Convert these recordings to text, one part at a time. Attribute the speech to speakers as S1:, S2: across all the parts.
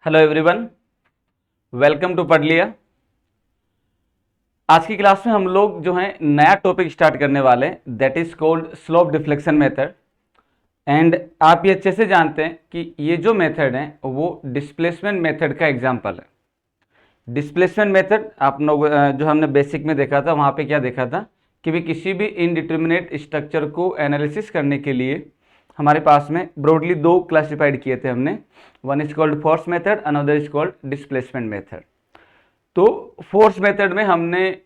S1: Hello everyone, welcome to पढ़ लिया। आज की क्लास में हम लोग जो है नया टॉपिक स्टार्ट करने वाले हैं, that is called slope deflection method. And आप ये अच्छे से जानते हैं कि ये जो मेथड है वो डिस्प्लेसमेंट मेथड का एग्जांपल है। डिस्प्लेसमेंट मेथड आप लोग जो हमने बेसिक में देखा था, वहाँ पे क्या देखा था कि भी किसी भी इनडिटर्मिनेट स्ट्रक्चर को एनालिसिस करने के लिए हमारे पास में ब्रॉडली दो क्लासिफाइड किए थे हमने। One is called force method, another is called displacement method. तो फोर्स मेथड में हमने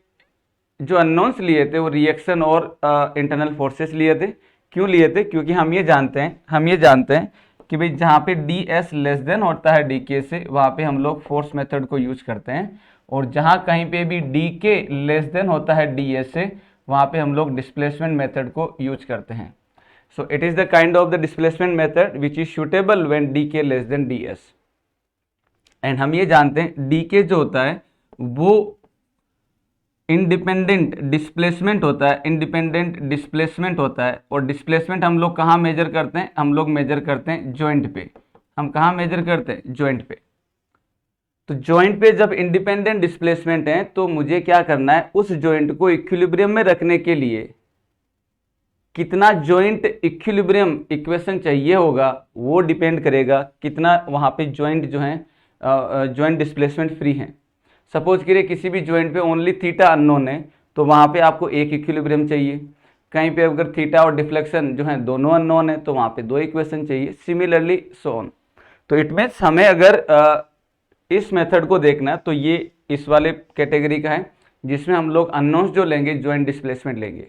S1: जो अननोन्स लिए थे वो रिएक्शन और इंटरनल फोर्सेस लिए थे। क्यों लिए थे? क्योंकि हम ये जानते हैं कि भाई जहाँ पे डी एस लेस देन होता है डी के से, वहाँ पे हम लोग फोर्स मेथड को यूज करते हैं, और जहाँ कहीं पे भी डी के लेस देन होता है डी एस से, वहाँ पे हम लोग डिस्प्लेसमेंट मेथड को यूज करते हैं। So it is the kind of the displacement method which is suitable when D K less than D S. And हम ये जानते हैं डी के जो होता है वो इंडिपेंडेंट डिस्प्लेसमेंट होता है, और डिस्प्लेसमेंट हम लोग कहाँ मेजर करते हैं? हम लोग मेजर करते हैं जॉइंट पे। हम कहाँ मेजर करते हैं? जॉइंट पे। तो जॉइंट पे जब इंडिपेंडेंट डिस्प्लेसमेंट है तो मुझे क्या करना है? उस जॉइंट को इक्विलिब्रियम में रखने के लिए कितना जॉइंट इक्विलिब्रियम इक्वेशन चाहिए होगा वो डिपेंड करेगा कितना वहाँ पे जॉइंट जो है जॉइंट डिस्प्लेसमेंट फ्री है। सपोज करिए किसी भी जॉइंट पे ओनली थीटा अननोन है तो वहाँ पे आपको एक इक्विलिब्रियम चाहिए। कहीं पे अगर थीटा और डिफ्लेक्शन जो है दोनों अननोन है तो वहाँ पे दो इक्वेशन चाहिए। Similarly so on. तो इट मीन्स हमें अगर इस मेथड को देखना तो ये इस वाले कैटेगरी का है जिसमें हम लोग अननोन्स जो लेंगे जॉइंट डिस्प्लेसमेंट लेंगे।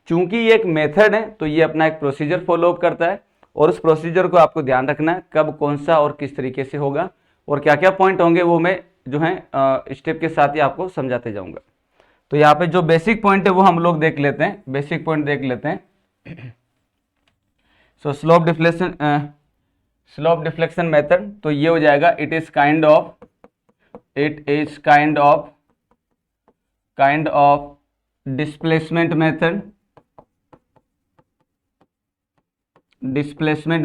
S1: चूंकि ये एक मेथड है तो ये अपना एक प्रोसीजर फॉलो अप करता है, और उस प्रोसीजर को आपको ध्यान रखना है कब कौन सा और किस तरीके से होगा और क्या क्या पॉइंट होंगे वो मैं जो है स्टेप के साथ ही आपको समझाते जाऊंगा। तो यहाँ पे जो बेसिक पॉइंट है वो हम लोग देख लेते हैं, बेसिक पॉइंट देख लेते हैं। सो स्लोप डिफ्लेक्शन मेथड तो ये हो जाएगा, it is kind of displacement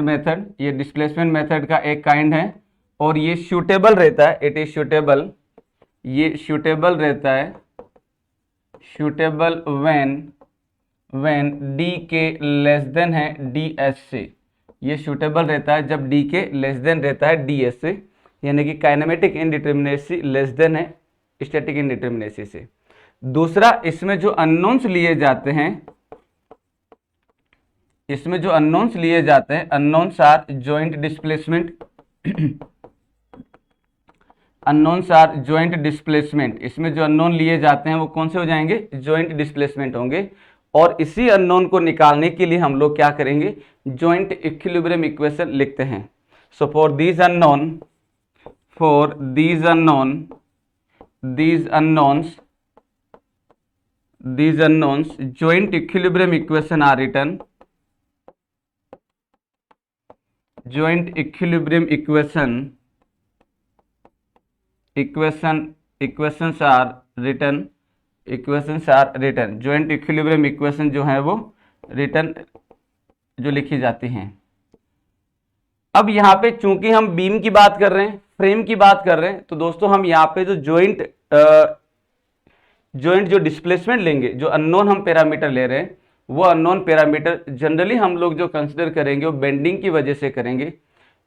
S1: method. ये डिस्प्लेसमेंट मेथड का एक काइंड है, और ये सूटेबल रहता है, इट इज सूटेबल, ये सूटेबल रहता है, suitable when D K less then है डी एस से। ये सूटेबल रहता है जब डी के लेस देन रहता है डी एस से, यानी कि काइनेमेटिक इनडिटर्मिनेसी लेस देन है स्टैटिक इनडिटर्मिनेसी से। दूसरा, इसमें जो अननोन्स लिए जाते हैं, अननोन्स आर जॉइंट डिस्प्लेसमेंट। इसमें जो अननोन लिए जाते हैं वो कौन से हो जाएंगे? जॉइंट डिस्प्लेसमेंट होंगे। और इसी अननोन को निकालने के लिए हम लोग क्या करेंगे? जॉइंट इक्विलिब्रियम इक्वेशन लिखते हैं। So for these unknowns joint equilibrium equation are written, joint equilibrium equations are written, joint equilibrium equation जो है वो रिटर्न जो लिखी जाती हैं। अब यहाँ पे चूंकि हम बीम की बात कर रहे हैं, फ्रेम की बात कर रहे हैं, तो दोस्तों हम यहाँ पे जो जॉइंट जो डिस्प्लेसमेंट लेंगे, जो अननोन हम पैरामीटर ले रहे हैं, वो अननोन पैरामीटर जनरली हम लोग जो कंसिडर करेंगे वो बेंडिंग की वजह से करेंगे।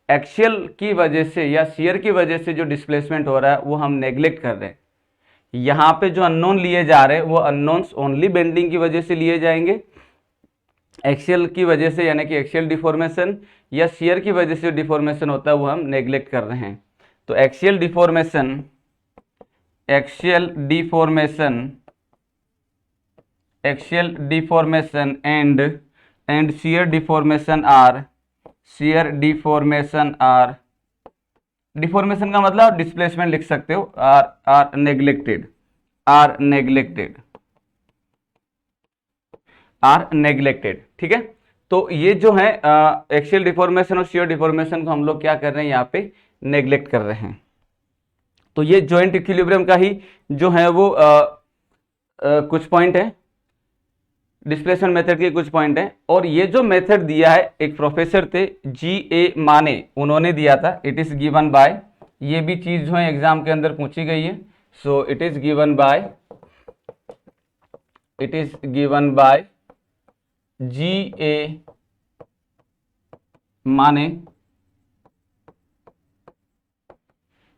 S1: एक्सियल की वजह से या शियर की वजह से जो डिस्प्लेसमेंट हो रहा है वो हम नेग्लेक्ट कर रहे हैं। यहाँ पे जो अननोन लिए जा रहे हैं वो अननोन्स ओनली बेंडिंग की वजह से लिए जाएंगे। एक्सियल की वजह से यानी कि एक्सियल डिफॉर्मेशन या शियर की वजह से डिफॉर्मेशन होता है वो हम नेग्लेक्ट कर रहे हैं। तो axial deformation and shear deformation are deformation का मतलब डिस्प्लेसमेंट लिख सकते हो, आर नेग्लेक्टेड। ठीक है, तो ये जो है एक्सियल डिफॉर्मेशन और शियर डिफॉर्मेशन को हम लोग क्या कर रहे हैं? यहाँ पे नेग्लेक्ट कर रहे हैं। तो ये जॉइंट इक्विलिब्रियम का ही जो है वो कुछ पॉइंट है, डिस्प्लेसमेंट मेथड के कुछ पॉइंट हैं। और ये जो मेथड दिया है एक प्रोफेसर थे G.A. माने, उन्होंने दिया था। इट इज गिवन बाय ये भी चीज जो है एग्जाम के अंदर पूछी गई है। सो it is given by GA माने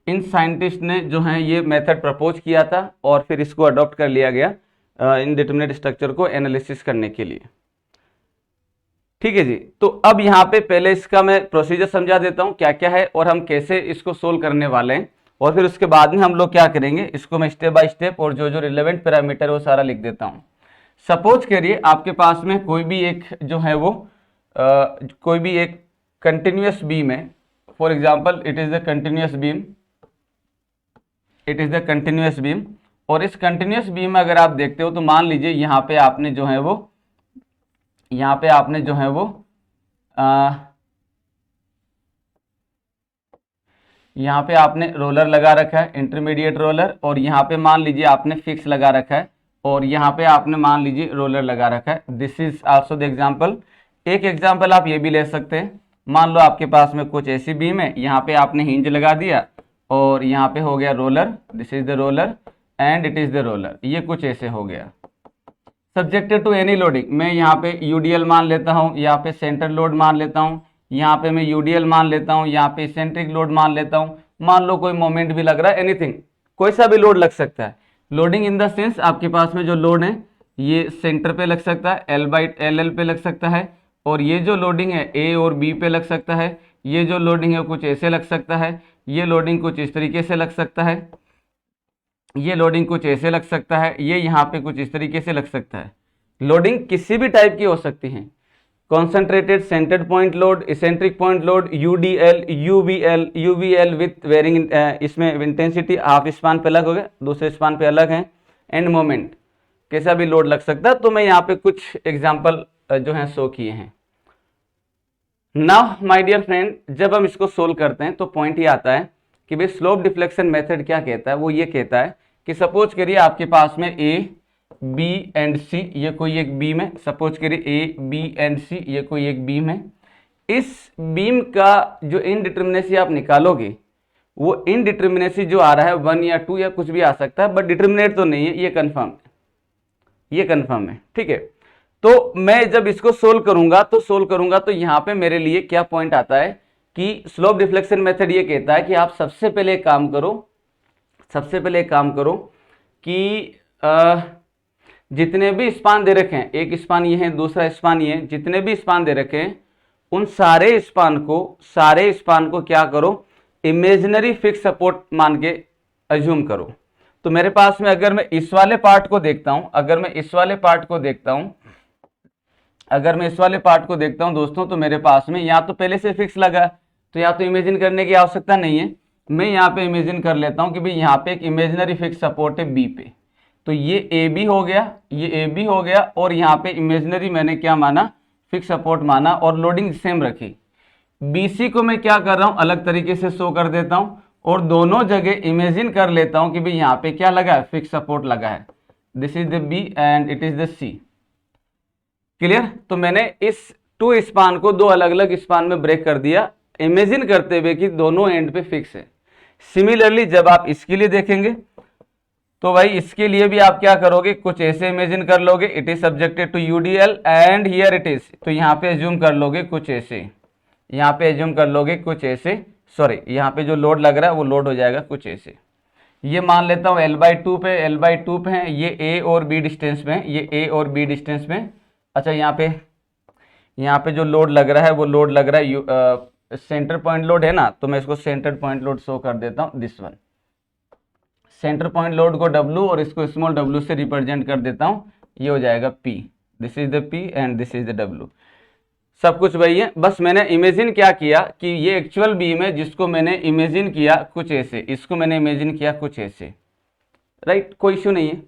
S1: इन साइंटिस्ट ने जो है ये मेथड प्रपोज किया था और फिर इसको अडॉप्ट कर लिया गया इनडिटरमिनेट स्ट्रक्चर को एनालिसिस करने के लिए। ठीक है जी। तो अब यहाँ पे पहले इसका मैं प्रोसीजर समझा देता हूँ क्या क्या है और हम कैसे इसको सोल्व करने वाले हैं, और फिर उसके बाद में हम लोग क्या करेंगे, इसको मैं स्टेप बाय स्टेप और जो जो रिलेवेंट पैरामीटर है वो सारा लिख देता हूँ। सपोज करिए आपके पास में कोई भी एक जो है वो कोई भी एक कंटिन्यूअस बीम है। For example it is the continuous beam, और इस कंटिन्यूअस बीम में अगर आप देखते हो तो मान लीजिए यहाँ पे आपने जो है वो यहाँ पे आपने रोलर लगा रखा है, इंटरमीडिएट रोलर, और यहाँ पे मान लीजिए आपने फिक्स लगा रखा है, और यहाँ पे आपने मान लीजिए रोलर लगा रखा है। This is also the example. एक एग्जाम्पल आप ये भी ले सकते हैं, मान लो आपके पास में कुछ ऐसी बीम है, यहाँ पे आपने हिंज लगा दिया और यहाँ पे हो गया roller, this is the roller and it is the roller, ये कुछ ऐसे हो गया। सब्जेक्टेड टू एनी लोडिंग, मैं यहाँ पे यूडीएल मान लेता हूँ, यहाँ पे सेंटर लोड मान लेता हूँ, यहाँ पे मैं यूडीएल मान लेता हूँ, यहाँ पे इसेंट्रिक लोड मान लेता हूँ, मान लो कोई मोमेंट भी लग रहा है, एनीथिंग, कोई सा भी लोड लग सकता है। लोडिंग इन द सेंस आपके पास में जो लोड है ये सेंटर पे लग सकता है, L/LL पे लग सकता है, और ये जो लोडिंग है A और B पे लग सकता है, ये जो लोडिंग है कुछ ऐसे लग सकता है, ये लोडिंग कुछ इस तरीके से लग सकता है, ये लोडिंग कुछ ऐसे लग सकता है, ये यहाँ पे कुछ इस तरीके से लग सकता है। लोडिंग किसी भी टाइप की हो सकती है, concentrated centred point load, eccentric point load, UDL, UVL with varying, इसमें इंटेंसिटी हाफ स्पान पे अलग हो गया, दूसरे स्पान पे अलग है, एंड मोमेंट, कैसा भी लोड लग सकता है। तो मैं यहाँ पे कुछ एग्जाम्पल जो है शो किए हैं। नाउ माय डियर फ्रेंड, जब हम इसको सोल्व करते हैं तो पॉइंट ये आता है कि भाई स्लोप डिफ्लेक्शन मेथड क्या कहता है, वो ये कहता है कि सपोज करिए आपके पास में A, B एंड C ये कोई एक बीम है, सपोज करिए A, B एंड C ये कोई एक बीम है। इस बीम का जो इनडिटर्मिनेसी आप निकालोगे, वो इनडिटर्मिनेसी जो आ रहा है 1 या 2 या कुछ भी आ सकता है, बट डिटर्मिनेट तो नहीं है, ये कंफर्म है। ठीक है, तो मैं जब इसको सोल्व करूंगा तो यहाँ पे मेरे लिए क्या पॉइंट आता है कि स्लोप डिफ्लेक्शन मेथड ये कहता है कि आप सबसे पहले एक काम करो कि जितने भी स्पान दे रखे हैं, एक स्पान ये है, दूसरा स्पान ये है, जितने भी स्पान दे रखे हैं उन सारे स्पान को क्या करो, इमेजिनरी फिक्स सपोर्ट मान के अज्यूम करो। तो मेरे पास में अगर मैं इस वाले पार्ट को देखता हूं दोस्तों, तो मेरे पास में यहाँ तो पहले से फिक्स लगा, तो यहाँ तो इमेजिन करने की आवश्यकता नहीं है। मैं यहाँ पे इमेजिन कर लेता हूँ कि भाई यहाँ पे एक इमेजिनरी फिक्स सपोर्ट है B पे, तो ये AB हो गया, और यहाँ पे इमेजिनरी मैंने क्या माना, फिक्स सपोर्ट माना, और लोडिंग सेम रखी। BC को मैं क्या कर रहा हूँ, अलग तरीके से शो कर देता हूँ, और दोनों जगह इमेजिन कर लेता हूँ कि भाई यहाँ पे क्या लगा है, फिक्स सपोर्ट लगा है। This is the B and it is the C। Clear? तो मैंने इस 2 स्पान को 2 अलग अलग स्पान में ब्रेक कर दिया, इमेजिन करते हुए कि दोनों एंड पे फिक्स है। सिमिलरली जब आप इसके लिए देखेंगे तो भाई इसके लिए भी आप क्या करोगे, कुछ ऐसे इमेजिन कर लोगे, it is subjected to UDL and here it is, तो यहाँ पे एज्यूम कर लोगे कुछ ऐसे, सॉरी यहाँ पे जो लोड लग रहा है वो लोड हो जाएगा कुछ ऐसे। ये मान लेता हूँ L/2 पे है, ये A और B डिस्टेंस में, अच्छा यहाँ पे जो लोड लग रहा है वो लोड लग रहा है सेंटर पॉइंट लोड है ना, तो मैं इसको सेंटर पॉइंट लोड शो कर देता हूँ, this one. Centre point load को W और इसको स्मॉल w से रिप्रेजेंट कर देता हूँ, ये हो जाएगा P, this is the P and this is the W। सब कुछ वही है, बस मैंने इमेजिन क्या किया कि ये एक्चुअल बीम है जिसको मैंने इमेजिन किया कुछ ऐसे, इसको मैंने इमेजिन किया कुछ ऐसे, राइट, कोई इश्यू नहीं है।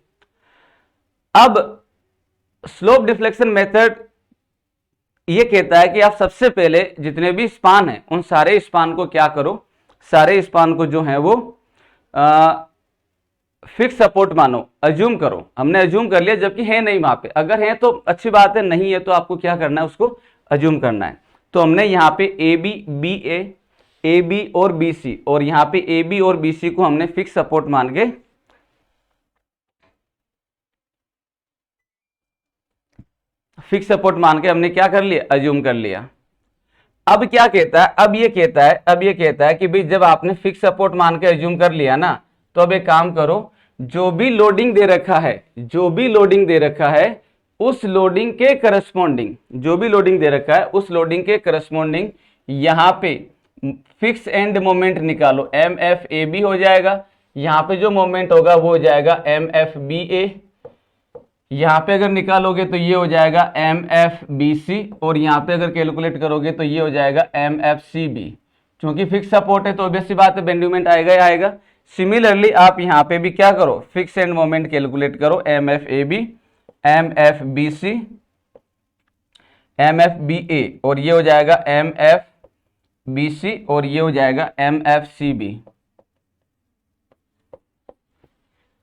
S1: अब स्लोप डिफ्लेक्शन मेथड ये कहता है कि आप सबसे पहले जितने भी स्पान हैं उन सारे स्पान को क्या करो, सारे स्पान को जो है वो फिक्स सपोर्ट मानो, अज्यूम करो। हमने अज्यूम कर लिया जबकि है नहीं वहां पे, अगर है तो अच्छी बात है, नहीं है तो आपको क्या करना है, उसको अज्यूम करना है। तो हमने यहाँ पे AB, BA, ए बी और बी सी, और यहाँ पे ए बी और बी सी को हमने फिक्स सपोर्ट मान के हमने क्या कर लिया, अज्यूम कर लिया। अब क्या कहता है, अब ये कहता है कि भाई जब आपने फिक्स सपोर्ट मान के अज्यूम कर लिया ना, तो अब एक काम करो, जो भी लोडिंग दे रखा है उस लोडिंग के करस्पॉन्डिंग यहां पे फिक्स एंड मोमेंट निकालो, एम एफ ए बी हो जाएगा। यहां पे जो मोमेंट होगा वो हो जाएगा एम एफ बी ए, यहां पे अगर निकालोगे तो ये हो जाएगा एम एफ बी सी, और यहां पे अगर कैलकुलेट करोगे तो ये हो जाएगा एम एफ सी बी। क्योंकि फिक्स सपोर्ट है तो ऑब्वियस सी बात है बेंड मोमेंट आएगा ही आएगा। सिमिलरली आप यहां पे भी क्या करो, फिक्स एंड मोमेंट कैलकुलेट करो, M F A B, M F B C, M F B A, और ये हो जाएगा एम एफ बी सी, और ये हो जाएगा एम एफ सी बी।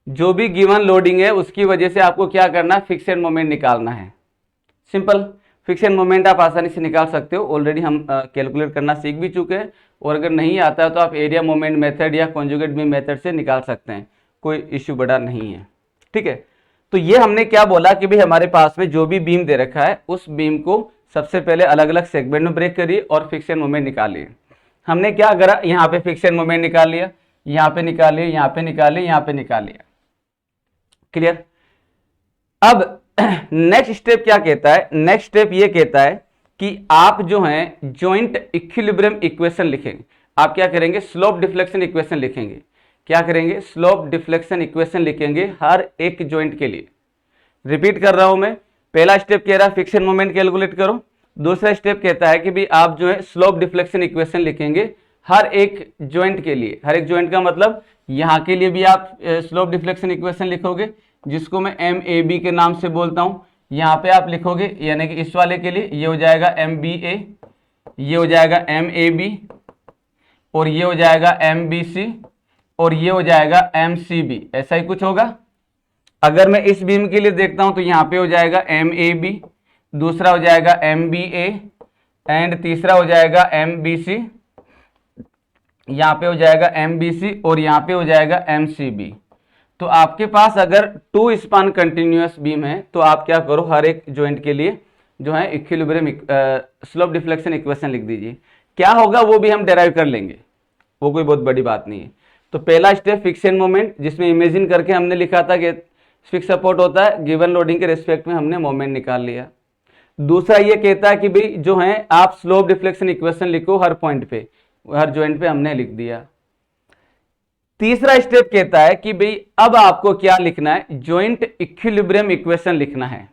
S1: जो भी गिवन लोडिंग है उसकी वजह से आपको क्या करना है, फिक्स एंड मोमेंट निकालना है। सिंपल, फिक्स एंड मोमेंट आप आसानी से निकाल सकते हो, ऑलरेडी हम कैलकुलेट करना सीख भी चुके हैं, और अगर नहीं आता है तो आप एरिया मोमेंट मेथड या कॉन्जुगेट बीम मेथड से निकाल सकते हैं, कोई इश्यू बड़ा नहीं है। ठीक है, तो ये हमने क्या बोला कि भाई हमारे पास में जो भी बीम दे रखा है उस बीम को सबसे पहले अलग अलग सेगमेंट में ब्रेक करिए और फिक्स एंड मोमेंट निकालिए। हमने क्या करा, यहाँ पे फिक्स एंड मोमेंट निकाल लिया, यहाँ पे निकालिए, यहाँ पे निकालिए, यहाँ पे निकालिए। क्लियर। अब नेक्स्ट स्टेप क्या कहता है, नेक्स्ट स्टेप ये कहता है कि आप जो है जॉइंट इक्विलिब्रियम इक्वेशन लिखेंगे। आप क्या करेंगे, स्लोप डिफ्लेक्शन इक्वेशन लिखेंगे। क्या करेंगे, स्लोप डिफ्लेक्शन इक्वेशन लिखेंगे हर एक जॉइंट के लिए। रिपीट कर रहा हूं मैं, पहला स्टेप कह रहा है फिक्स एंड मोमेंट कैलकुलेट करो, दूसरा स्टेप कहता है कि भाई आप जो है स्लोप डिफ्लेक्शन इक्वेशन लिखेंगे हर एक जॉइंट के लिए। हर एक जॉइंट का मतलब यहां के लिए भी आप स्लोप डिफ्लेक्शन इक्वेशन लिखोगे, जिसको मैं एम ए बी के नाम से बोलता हूं। यहां पे आप लिखोगे, यानी कि इस वाले के लिए ये हो जाएगा एम बी ए, ये हो जाएगा एम ए बी, और ये हो जाएगा एम बी सी, और ये हो जाएगा एम सी बी। ऐसा ही कुछ होगा। अगर मैं इस बीम के लिए देखता हूं तो यहाँ पे हो जाएगा एम ए बी, दूसरा हो जाएगा एम बी ए, एंड तीसरा हो जाएगा एम बी सी, यहाँ पे हो जाएगा एम बी सी, और यहाँ पे हो जाएगा एम सी बी। तो आपके पास अगर 2 स्पान कंटिन्यूअस बीम है तो आप क्या करो, हर एक जॉइंट के लिए जो है इक्विलिब्रियम स्लोप डिफ्लेक्शन इक्वेशन लिख दीजिए। क्या होगा वो भी हम डेराइव कर लेंगे, वो कोई बहुत बड़ी बात नहीं है। तो पहला स्टेप फिक्स एंड मोमेंट, जिसमें इमेजिन करके हमने लिखा था कि फिक्स सपोर्ट होता है, गिवन लोडिंग के रिस्पेक्ट में हमने मोमेंट निकाल लिया। दूसरा ये कहता है कि भाई जो है आप स्लोप डिफ्लेक्शन इक्वेशन लिखो हर पॉइंट पे, हर जॉइंट पे हमने लिख दिया। तीसरा स्टेप कहता है कि भाई अब आपको क्या लिखना है, जॉइंट इक्विलिब्रियम इक्वेशन लिखना है।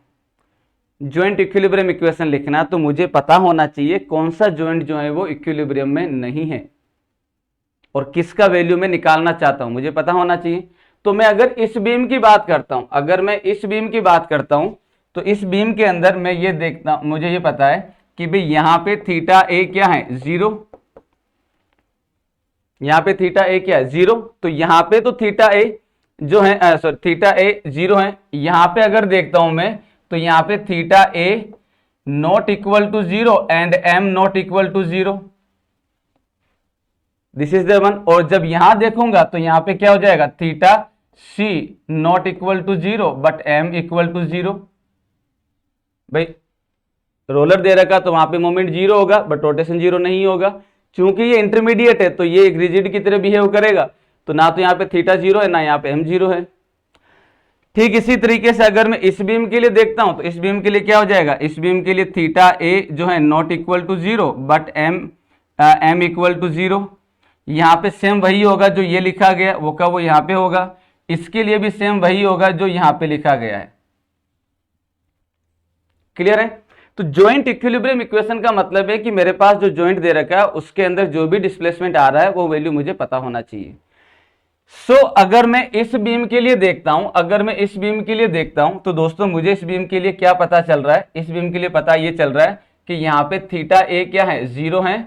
S1: जॉइंट इक्विलिब्रियम इक्वेशन लिखना, तो मुझे पता होना चाहिए कौन सा जॉइंट जो है वो इक्विलिब्रियम में नहीं है और किसका वैल्यू मैं निकालना चाहता हूं, मुझे पता होना चाहिए। तो मैं अगर इस बीम की बात करता हूं, तो इस बीम के अंदर मैं ये देखता हूं, मुझे ये पता है कि भाई यहां पे थीटा ए क्या है, 0। यहां पे थीटा ए क्या है, 0। तो यहां पे तो थीटा ए जो है थीटा ए 0 है। यहां पे अगर देखता हूं मैं तो यहां पे theta A not equal to 0 and M not equal to 0, this is the one. और जब यहां देखूंगा तो यहां पे क्या हो जाएगा, theta C not equal to 0 but M equal to 0। भाई रोलर दे रखा तो वहां पे मोमेंट 0 होगा बट रोटेशन 0 नहीं होगा। चूंकि ये इंटरमीडिएट है तो ये एक रिजिड की तरह बिहेव करेगा, तो ना तो यहाँ पे थीटा 0 है ना यहाँ पे एम 0 है। ठीक इसी तरीके से अगर मैं इस बीम के लिए देखता हूं तो इस बीम के लिए क्या हो जाएगा, इस बीम के लिए थीटा ए जो है not equal to 0 but M equal to 0। यहाँ पे सेम वही होगा जो ये लिखा गया वो का वो यहाँ पे होगा, इसके लिए भी सेम वही होगा जो यहाँ पे लिखा गया है। क्लियर है। तो जॉइंट इक्विलिब्रियम इक्वेशन का मतलब है कि मेरे पास जो जॉइंट दे रखा है उसके अंदर जो भी डिस्प्लेसमेंट आ रहा है वो वैल्यू मुझे पता होना चाहिए। अगर मैं इस बीम के लिए देखता हूं, तो दोस्तों मुझे इस बीम के लिए क्या पता चल रहा है, इस बीम के लिए पता ये चल रहा है कि यहाँ पे थीटा ए क्या है, 0 है,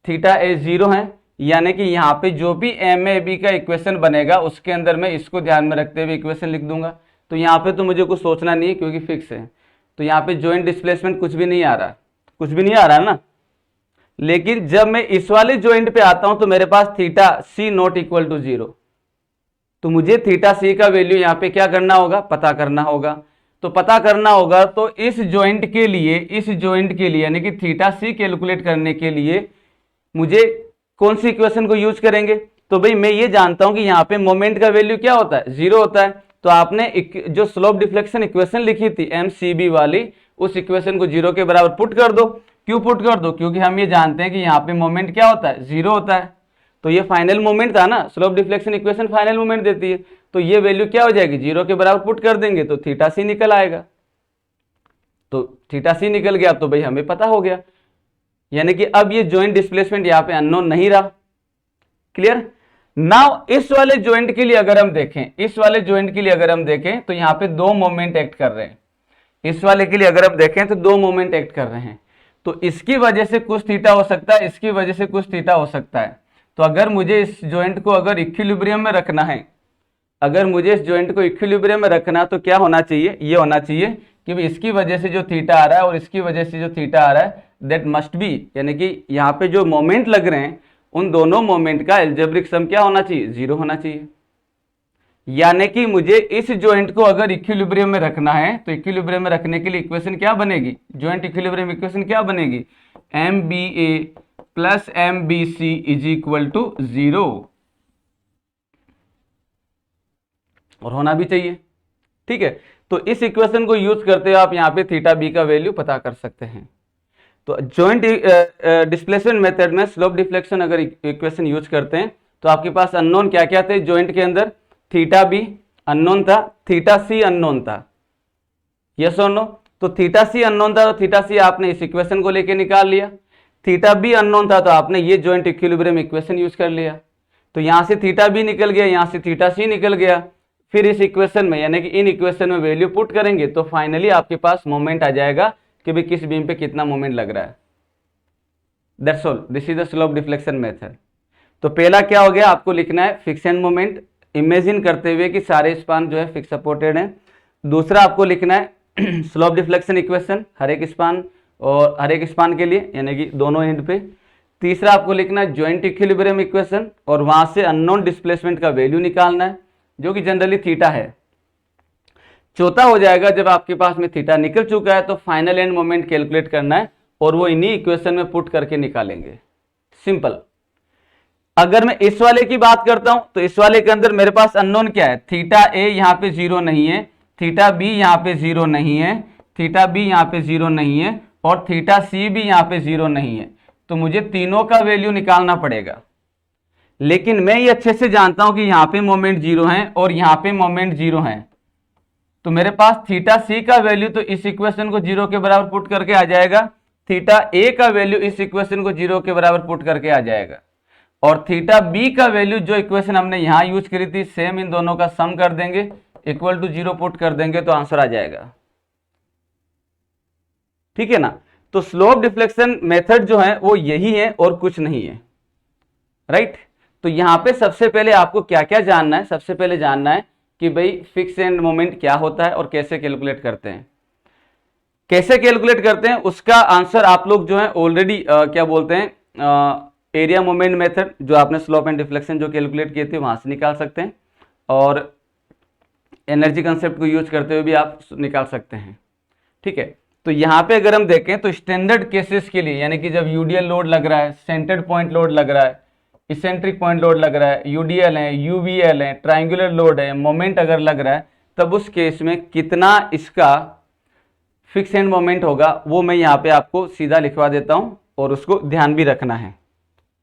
S1: थीटा ए 0 है। यानी कि यहाँ पे जो भी एम ए बी का इक्वेशन बनेगा उसके अंदर मैं इसको ध्यान में रखते हुए इक्वेशन लिख दूंगा। तो यहाँ पे तो मुझे कुछ सोचना नहीं है क्योंकि फिक्स है। तो यहाँ पे जॉइंट डिस्प्लेसमेंट कुछ भी नहीं आ रहा ना। लेकिन जब मैं इस वाले जॉइंट पे आता हूं तो मेरे पास theta C not equal to 0, तो मुझे थीटा सी का वैल्यू यहां पे क्या करना होगा, पता करना होगा। तो पता करना होगा तो इस जॉइंट के लिए यानी कि थीटा सी कैलकुलेट करने के लिए मुझे कौन सी इक्वेशन को यूज करेंगे। तो भाई मैं ये जानता हूं कि यहाँ पे मोमेंट का वैल्यू क्या होता है, 0 होता है। तो आपने जो स्लोप डिफ्लेक्शन इक्वेशन लिखी थी MCB वाली, उस इक्वेशन को 0 के बराबर पुट कर दो। क्यों पुट कर दो, क्योंकि हम ये जानते हैं कि यहाँ पे मोमेंट क्या होता है, 0 होता है। तो ये फाइनल मोमेंट था ना, slope deflection equation final moment देती है, तो ये वैल्यू क्या हो जाएगी, 0 के बराबर पुट कर देंगे तो थीटा सी निकल आएगा। तो थीटा सी निकल गया तो भाई हमें पता हो गया, यानी कि अब ये जॉइंट डिस्प्लेसमेंट यहाँ पे अननोन नहीं रहा। क्लियर। नाउ इस वाले जॉइंट के लिए अगर हम देखें, तो यहाँ पे दो मोमेंट एक्ट कर रहे हैं। इस वाले के लिए अगर हम देखें तो दो मोमेंट एक्ट कर रहे हैं, तो इसकी वजह से कुछ थीटा हो सकता है, इसकी वजह से कुछ थीटा हो सकता है। तो अगर मुझे इस जॉइंट को अगर इक्विलिब्रियम में रखना है, तो क्या होना चाहिए, ये होना चाहिए कि भी इसकी वजह से जो थीटा आ रहा है और इसकी वजह से जो थीटा आ रहा है, दैट मस्ट बी, यानी कि यहाँ पे जो मोमेंट लग रहे हैं उन दोनों मोमेंट का एल्जेब्रिक सम क्या होना चाहिए, 0 होना चाहिए। यानी कि मुझे इस जॉइंट को अगर इक्विलिब्रियम में रखना है, तो इक्विलिब्रियम में रखने के लिए इक्वेशन क्या बनेगी, जॉइंट इक्विलिब्रियम इक्वेशन क्या बनेगी, MBA plus MBC is equal to 0, और होना भी चाहिए। ठीक है, तो इस इक्वेशन को यूज करते हुए आप यहाँ पे थीटा बी का वैल्यू पता कर सकते हैं। तो जॉइंट डिस्प्लेसमेंट मेथड में स्लोप डिफ्लेक्शन अगर इक्वेशन यूज करते हैं तो आपके पास अननोन क्या क्या थे जॉइंट के अंदर, थीटा बी अननोन था, थीटा सी अननोन था, यस और नो। तो थीटा सी अननोन था तो थीटा सी आपने इस इक्वेशन को लेके निकाल लिया, थीटा बी अननोन था तो आपने ये जॉइंट इक्विलिब्रियम इक्वेशन यूज कर लिया। तो यहां से थीटा बी निकल गया, यहां से थीटा सी निकल गया, फिर इस इक्वेशन में यानी कि इन इक्वेशन में वैल्यू पुट करेंगे तो फाइनली आपके पास मोमेंट आ जाएगा कि भाई किस बीम पे कितना मोमेंट लग रहा है। That's all, this is the slope deflection method. तो पहला क्या हो गया, आपको लिखना है फिक्स एंड मोमेंट, इमेजिन करते हुए कि सारे स्पान जो है फिक्स सपोर्टेड है। दूसरा आपको लिखना है स्लोप डिफ्लेक्शन इक्वेशन हर एक स्पान और हर एक स्पान के लिए, यानी कि दोनों एंड पे। तीसरा आपको लिखना है जॉइंट इक्विलिब्रियम इक्वेशन और वहां से अननोन डिस्प्लेसमेंट का वैल्यू निकालना है जो कि जनरली थीटा है। चौथा हो जाएगा जब आपके पास में थीटा निकल चुका है तो फाइनल एंड मोमेंट कैलकुलेट करना है और वो इन्हीं इक्वेशन में पुट करके निकालेंगे, सिंपल। अगर मैं इस वाले की बात करता हूं तो इस वाले के अंदर मेरे पास अननोन क्या है, थीटा ए यहाँ पे 0 नहीं है, थीटा बी यहाँ पे 0 नहीं है, थीटा बी यहाँ पे 0 नहीं है और थीटा सी भी यहाँ पे 0 नहीं है। तो मुझे तीनों का वैल्यू निकालना पड़ेगा, लेकिन मैं ये अच्छे से जानता हूं कि यहाँ पे मोमेंट 0 है और यहाँ पे मोमेंट 0 है। तो मेरे पास थीटा सी का वैल्यू तो इस इक्वेशन को 0 के बराबर पुट करके आ जाएगा, थीटा ए का वैल्यू इस इक्वेशन को 0 के बराबर पुट करके आ जाएगा, और थीटा बी का वैल्यू जो इक्वेशन हमने यहां यूज करी थी सेम इन दोनों का सम कर देंगे, इक्वल टू 0 पुट कर देंगे तो आंसर आ जाएगा। ठीक है ना। तो स्लोप डिफ्लेक्शन मेथड जो है वो यही है और कुछ नहीं है, राइट। तो यहां पे सबसे पहले आपको क्या क्या जानना है, सबसे पहले जानना है कि भाई फिक्स एंड मोमेंट क्या होता है और कैसे कैलकुलेट करते हैं। कैसे कैलकुलेट करते हैं उसका आंसर आप लोग जो है ऑलरेडी क्या बोलते हैं एरिया मोमेंट मेथड जो आपने स्लोप एंड डिफ्लेक्शन जो कैलकुलेट किए थे वहां से निकाल सकते हैं, और एनर्जी कंसेप्ट को यूज करते हुए भी आप निकाल सकते हैं। ठीक है, तो यहाँ पे अगर हम देखें तो स्टैंडर्ड केसेस के लिए, यानी कि जब यूडीएल लोड लग रहा है, सेंटर्ड पॉइंट लोड लग रहा है, इसेंट्रिक पॉइंट लोड लग रहा है, यूडीएल है, यूवीएल है, ट्रायंगुलर लोड है, मोमेंट अगर लग रहा है, तब उस केस में कितना इसका फिक्स एंड मोमेंट होगा वो मैं यहाँ पे आपको सीधा लिखवा देता हूँ और उसको ध्यान भी रखना है।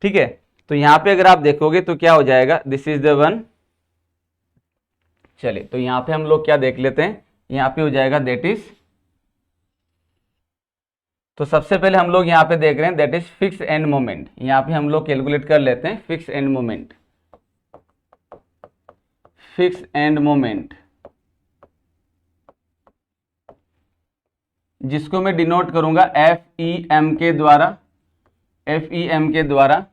S1: ठीक है, तो यहाँ पे अगर आप देखोगे तो क्या हो जाएगा, दिस इज द वन। चलिए, तो यहाँ पे हम लोग क्या देख लेते हैं, यहाँ पे हो जाएगा दैट इज, तो सबसे पहले हम लोग यहाँ पे देख रहे हैं that is fix end moment. यहाँ पे हम लोग कैलकुलेट कर लेते हैं fix end moment, fix end moment जिसको मैं डिनोट करूंगा FEM के द्वारा, FEM के द्वारा,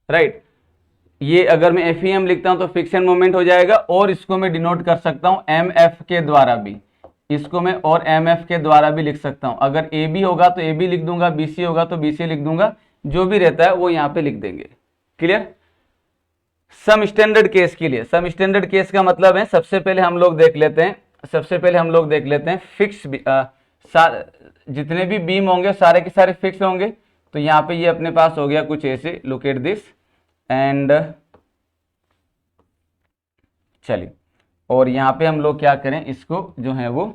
S1: राइट। ये अगर मैं FEM लिखता हूं तो फिक्स एंड मोमेंट हो जाएगा, और इसको मैं डिनोट कर सकता हूं MF के द्वारा भी, इसको मैं और MF के द्वारा भी लिख सकता हूं। अगर AB होगा तो AB लिख दूंगा, BC होगा तो BC लिख दूंगा, जो भी रहता है वो यहाँ पे लिख देंगे। क्लियर। सम स्टैंडर्ड केस के लिए, सम स्टैंडर्ड केस का मतलब है, सबसे पहले हम लोग देख लेते हैं फिक्स, जितने भी बीम होंगे सारे के सारे फिक्स होंगे। तो यहाँ पे ये अपने पास हो गया कुछ ऐसे, लुक एट दिस एंड चलिए, और यहाँ पे हम लोग क्या करें, इसको जो है वो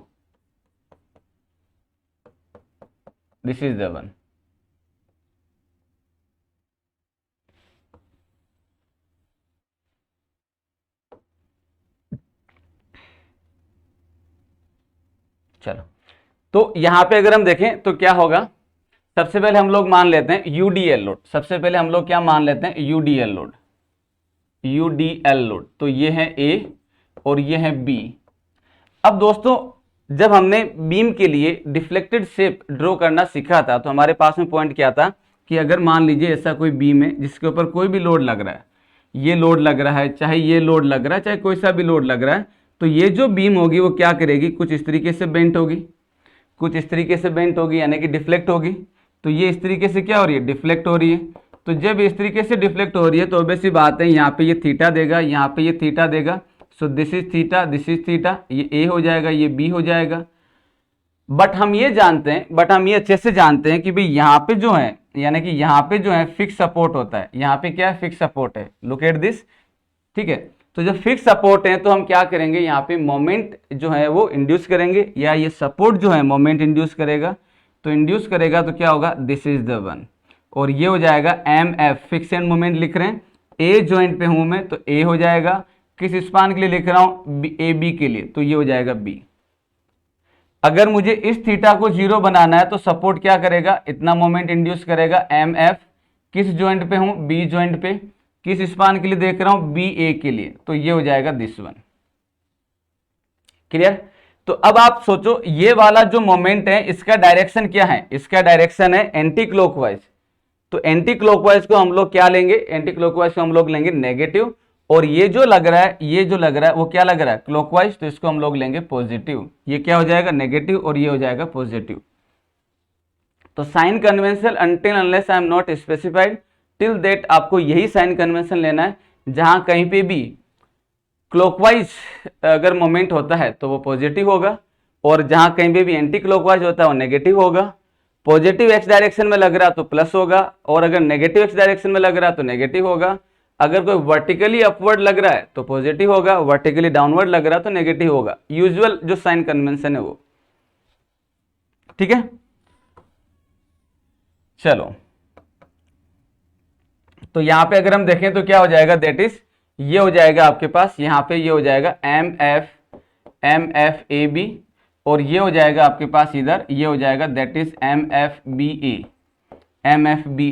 S1: दिस इज द वन। चलो, तो यहां पे अगर हम देखें तो क्या होगा, सबसे पहले हम लोग मान लेते हैं यूडीएल लोड। सबसे पहले हम लोग क्या मान लेते हैं, यूडीएल लोड, यूडीएल लोड। तो ये है ए और ये है बी। अब दोस्तों, जब हमने बीम के लिए डिफ्लेक्टेड शेप ड्रॉ करना सीखा था, तो हमारे पास में पॉइंट क्या था कि अगर मान लीजिए ऐसा कोई बीम है जिसके ऊपर कोई भी लोड लग रहा है, ये लोड लग रहा है, चाहे ये लोड लग रहा है, चाहे कोई सा भी लोड लग रहा है, तो ये जो बीम होगी वो क्या करेगी, कुछ इस तरीके से बेंट होगी, कुछ इस तरीके से बेंट होगी, यानी कि डिफ्लेक्ट होगी। तो ये इस तरीके से क्या हो रही है, डिफ्लेक्ट हो रही है। तो जब इस तरीके से डिफ्लेक्ट हो रही है तो ऑब्वियस सी बात है, यहाँ पे ये थीटा देगा, यहाँ पे ये थीटा देगा। सो this is theta, this is theta, ये ए हो जाएगा, ये बी हो जाएगा। बट हम ये अच्छे से जानते हैं कि भाई यहाँ पे जो है, यानी कि यहाँ पे जो है फिक्स सपोर्ट होता है, यहाँ पे क्या है, फिक्स सपोर्ट है। लुक एट दिस, ठीक है। तो जब फिक्स सपोर्ट है तो हम क्या करेंगे, यहाँ पे मोमेंट जो है वो इंड्यूस करेंगे, या ये सपोर्ट जो है मोमेंट इंड्यूस करेगा। तो इंड्यूस करेगा तो क्या होगा, दिस इज द वन, और ये हो जाएगा M F, fix and moment लिख रहे हैं, ए ज्वाइंट पे हूं मैं तो ए हो जाएगा, किस स्पान के लिए लिख रहा हूं, ए बी के लिए, तो ये हो जाएगा बी। अगर मुझे इस थीटा को जीरो बनाना है तो सपोर्ट क्या करेगा, इतना मोमेंट इंड्यूस करेगा, एम एफ, किस ज्वाइंट पे हूं, बी ज्वाइंट पे, किस स्पान के लिए देख रहा हूं, बी ए के लिए, तो ये हो जाएगा दिस वन। क्लियर। तो अब आप सोचो, ये वाला जो मोमेंट है इसका डायरेक्शन क्या है, इसका डायरेक्शन है एंटी क्लॉकवाइज। तो एंटी क्लॉकवाइज को हम लोग क्या लेंगे, एंटी क्लॉकवाइज को हम लोग लेंगे नेगेटिव, और ये जो लग रहा है, ये जो लग रहा है वो क्या लग रहा है, क्लॉकवाइज, तो इसको हम लोग लेंगे पॉजिटिव। ये क्या हो जाएगा, नेगेटिव, और ये हो जाएगा पॉजिटिव। तो sign convention until unless I am not specified, till that आपको यही साइन कन्वेंशन लेना है, जहां कहीं पे भी क्लॉकवाइज अगर मोमेंट होता है तो वो पॉजिटिव होगा, और जहां कहीं पे भी एंटी क्लॉकवाइज होता है वो नेगेटिव होगा। पॉजिटिव एक्स डायरेक्शन में लग रहा तो प्लस होगा, और अगर नेगेटिव एक्स डायरेक्शन में लग रहा तो नेगेटिव होगा। अगर कोई वर्टिकली अपवर्ड लग रहा है तो पॉजिटिव होगा, वर्टिकली डाउनवर्ड लग रहा तो नेगेटिव होगा। यूजुअल जो साइन कन्वेंशन है वो, ठीक है। चलो, तो यहां पे अगर हम देखें तो क्या हो जाएगा, दैट इज, ये हो जाएगा आपके पास, यहां पे ये हो जाएगा एम एफ ए बी, और ये हो जाएगा आपके पास इधर, ये हो जाएगा that is M F B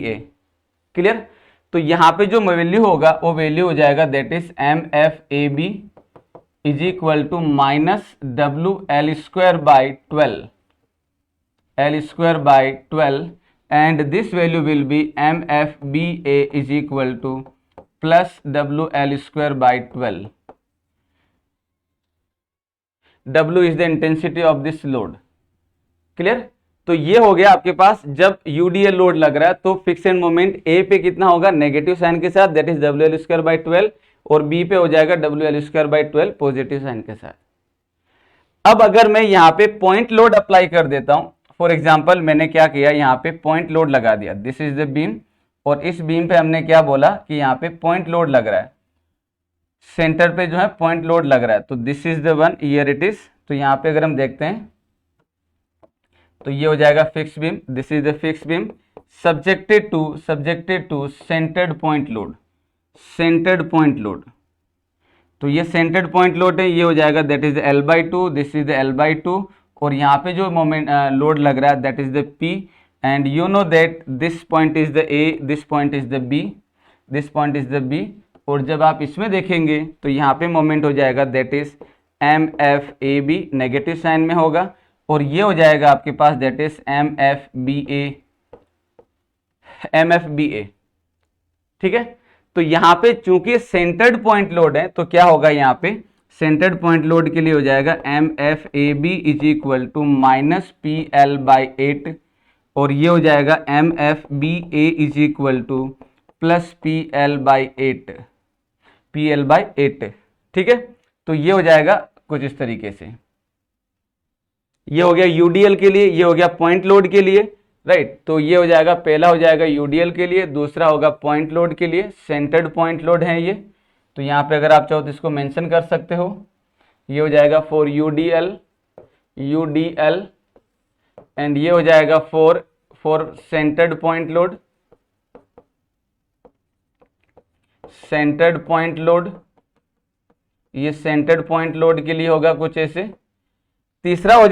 S1: A. Clear. तो यहाँ पे जो वैल्यू होगा वो वैल्यू हो जाएगा that is M F A B is equal to minus W L square by 12 and this value will be MFBA is equal to plus WL square by 12. W is the intensity of this load. Clear. तो ये हो गया आपके पास, जब UDL load लग रहा है तो फिक्स एंड मोमेंट ए पे कितना होगा, नेगेटिव साइन के साथ, that is WL square by 12, और बी पे हो जाएगा WL square by 12 positive sign के साथ। अब अगर मैं यहाँ पे पॉइंट लोड अप्लाई कर देता हूं, फॉर एग्जाम्पल मैंने क्या किया, यहाँ पे पॉइंट लोड लगा दिया, दिस इज द बीम, और इस बीम पे हमने क्या बोला कि यहाँ पे पॉइंट लोड लग रहा है, सेंटर पे जो है पॉइंट लोड लग रहा है, तो this is the one, here it is. तो यहाँ पे अगर हम देखते हैं तो ये हो जाएगा fix beam, this is the fix beam subjected to centred point load, तो ये सेंटर्ड पॉइंट लोड है, ये हो जाएगा that is L/2, this is the L/2, और यहाँ पे जो मोमेंट लोड लग रहा है that is the P, and you know that this point is the A, this point is the B, this point is the B, और जब आप इसमें देखेंगे तो यहाँ पे मोमेंट हो जाएगा that is MFAB, negative sign में होगा, और ये हो जाएगा आपके पास दैट इज MFBA, ठीक है। तो यहाँ पे चूंकि सेंटर्ड पॉइंट लोड है तो क्या होगा, यहाँ पे सेंटर्ड पॉइंट लोड के लिए हो जाएगा MFAB is equal to minus PL/8, और ये हो जाएगा M F B A is equal to plus P L by 8, P L by 8। ठीक है, तो ये हो जाएगा कुछ इस तरीके से। ये हो गया यूडीएल के लिए, ये हो गया पॉइंट लोड के लिए, राइट। तो ये हो जाएगा, पहला हो जाएगा यूडीएल के लिए, दूसरा होगा पॉइंट लोड के लिए, सेंटर्ड पॉइंट लोड है ये। तो यहाँ पे अगर आप चाहो तो इसको मेंशन कर सकते हो। ये हो जाएगा फॉर यूडीएल, यूडीएल, एंड ये हो जाएगा for centred point load, centred point load. ये सेंटर्ड पॉइंट लोड के लिए होगा कुछ ऐसे। तीसरा हो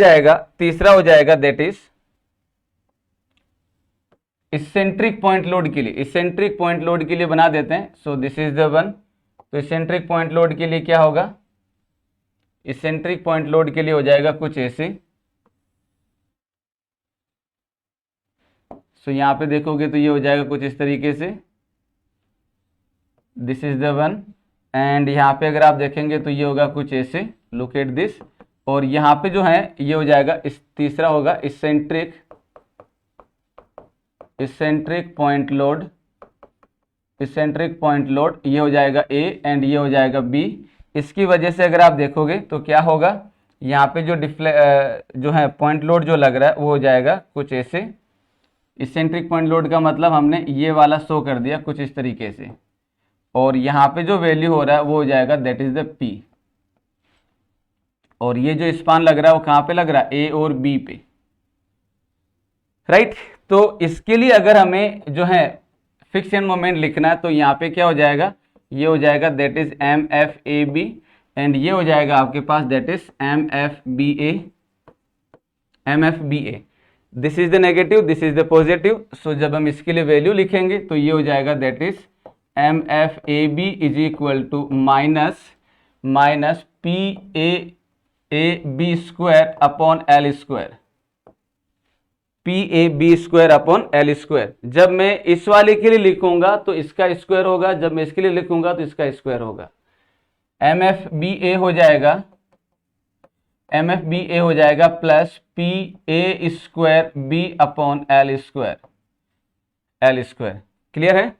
S1: जाएगा that is eccentric point load के लिए, इसेंट्रिक पॉइंट लोड के लिए बना देते हैं। So this is the one. तो इसेंट्रिक पॉइंट लोड के लिए क्या होगा, इसेंट्रिक पॉइंट लोड के लिए हो जाएगा कुछ ऐसे। सो यहाँ पे देखोगे तो ये हो जाएगा कुछ इस तरीके से, this is the one. And यहाँ पे अगर आप देखेंगे तो ये होगा कुछ ऐसे, लुक एट दिस। और यहाँ पे जो है ये हो जाएगा, इस तीसरा होगा eccentric, eccentric point load, eccentric point load. ये हो जाएगा ए एंड ये हो जाएगा बी। इसकी वजह से अगर आप देखोगे तो क्या होगा, यहाँ पे जो है पॉइंट लोड जो लग रहा है वो हो जाएगा कुछ ऐसे। इसेंट्रिक पॉइंट लोड का मतलब हमने ये वाला शो कर दिया कुछ इस तरीके से। और यहाँ पे जो वैल्यू हो रहा है वो हो जाएगा दैट इज द पी। और ये जो स्पान लग रहा है वो कहाँ पे लग रहा है, ए और बी पे, राइट। तो इसके लिए अगर हमें जो है फिक्स एंड मोमेंट लिखना है तो यहाँ पे क्या हो जाएगा, ये हो जाएगा that is M F A B, and ये हो जाएगा आपके पास that is M F B A, M F B A. This is the negative, this is the positive. So जब हम इसके लिए वैल्यू लिखेंगे तो ये हो जाएगा that is M F A B is equal to minus P A B square upon L square, P A B square upon L square. जब मैं इस वाले के लिए लिखूंगा तो इसका स्क्वायर होगा, जब मैं इसके लिए लिखूंगा तो इसका स्क्वायर होगा। एम एफ बी ए हो जाएगा, एम एफ बी ए हो जाएगा plus P A square B upon L square, L square. Clear है।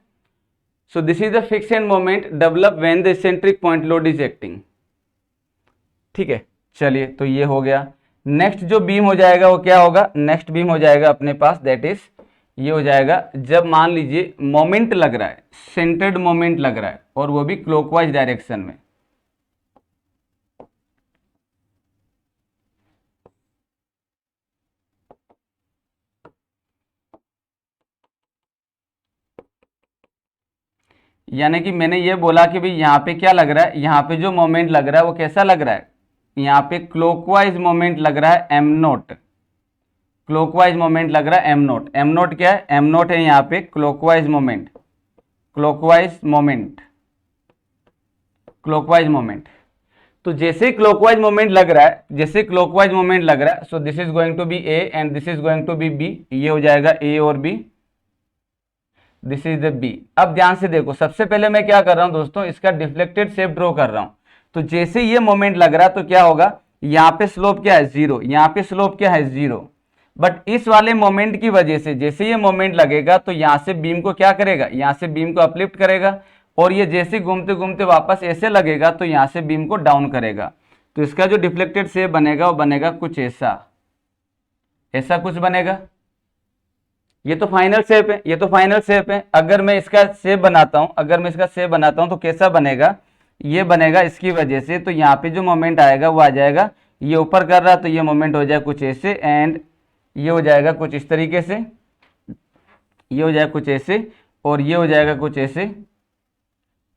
S1: So this is the fix and moment develop when the eccentric point load is acting. ठीक है, चलिए तो ये हो गया। नेक्स्ट जो बीम हो जाएगा वो क्या होगा, नेक्स्ट बीम हो जाएगा अपने पास दैट इज ये हो जाएगा जब मान लीजिए मोमेंट लग रहा है, सेंटर्ड मोमेंट लग रहा है और वो भी क्लॉकवाइज डायरेक्शन में। यानी कि मैंने ये बोला कि भाई यहाँ पे क्या लग रहा है, यहाँ पे जो मोमेंट लग रहा है वो कैसा लग रहा है, यहाँ पे क्लॉकवाइज मोमेंट लग रहा है एम नोट, क्लॉकवाइज मोमेंट लग रहा है एम नोट। एम नोट क्या है, एम नोट है यहाँ पे clockwise moment, clockwise moment, clockwise moment. तो जैसे क्लॉकवाइज मोमेंट लग रहा है, जैसे क्लॉकवाइज मोमेंट लग रहा है, so this is going to be A and this is going to be B. ये हो जाएगा ए और B, this is the B. अब ध्यान से देखो, सबसे पहले मैं क्या कर रहा हूं दोस्तों, इसका डिफ्लेक्टेड शेप ड्रॉ कर रहा हूं। तो जैसे ये मोमेंट लग रहा है तो क्या होगा, यहाँ पे स्लोप क्या है, जीरो, यहाँ पे स्लोप क्या है, जीरो। बट इस वाले मोमेंट की वजह से जैसे ये मोमेंट लगेगा तो यहाँ से बीम को क्या करेगा, यहाँ से बीम को अपलिफ्ट करेगा, और ये जैसे घूमते घूमते वापस ऐसे लगेगा तो यहाँ से बीम को डाउन करेगा। तो इसका जो डिफ्लेक्टेड शेप बनेगा वो बनेगा कुछ ऐसा, ऐसा कुछ बनेगा। ये तो फाइनल शेप है, ये तो फाइनल शेप है। अगर मैं इसका शेप बनाता हूं, अगर मैं इसका शेप बनाता हूं तो कैसा बनेगा, ये बनेगा इसकी वजह से। तो यहाँ पे जो मोमेंट आएगा वो आ जाएगा, ये ऊपर कर रहा तो ये मोमेंट हो जाएगा कुछ ऐसे, एंड ये हो जाएगा कुछ इस तरीके से, ये हो जाएगा कुछ ऐसे, और ये हो जाएगा कुछ ऐसे।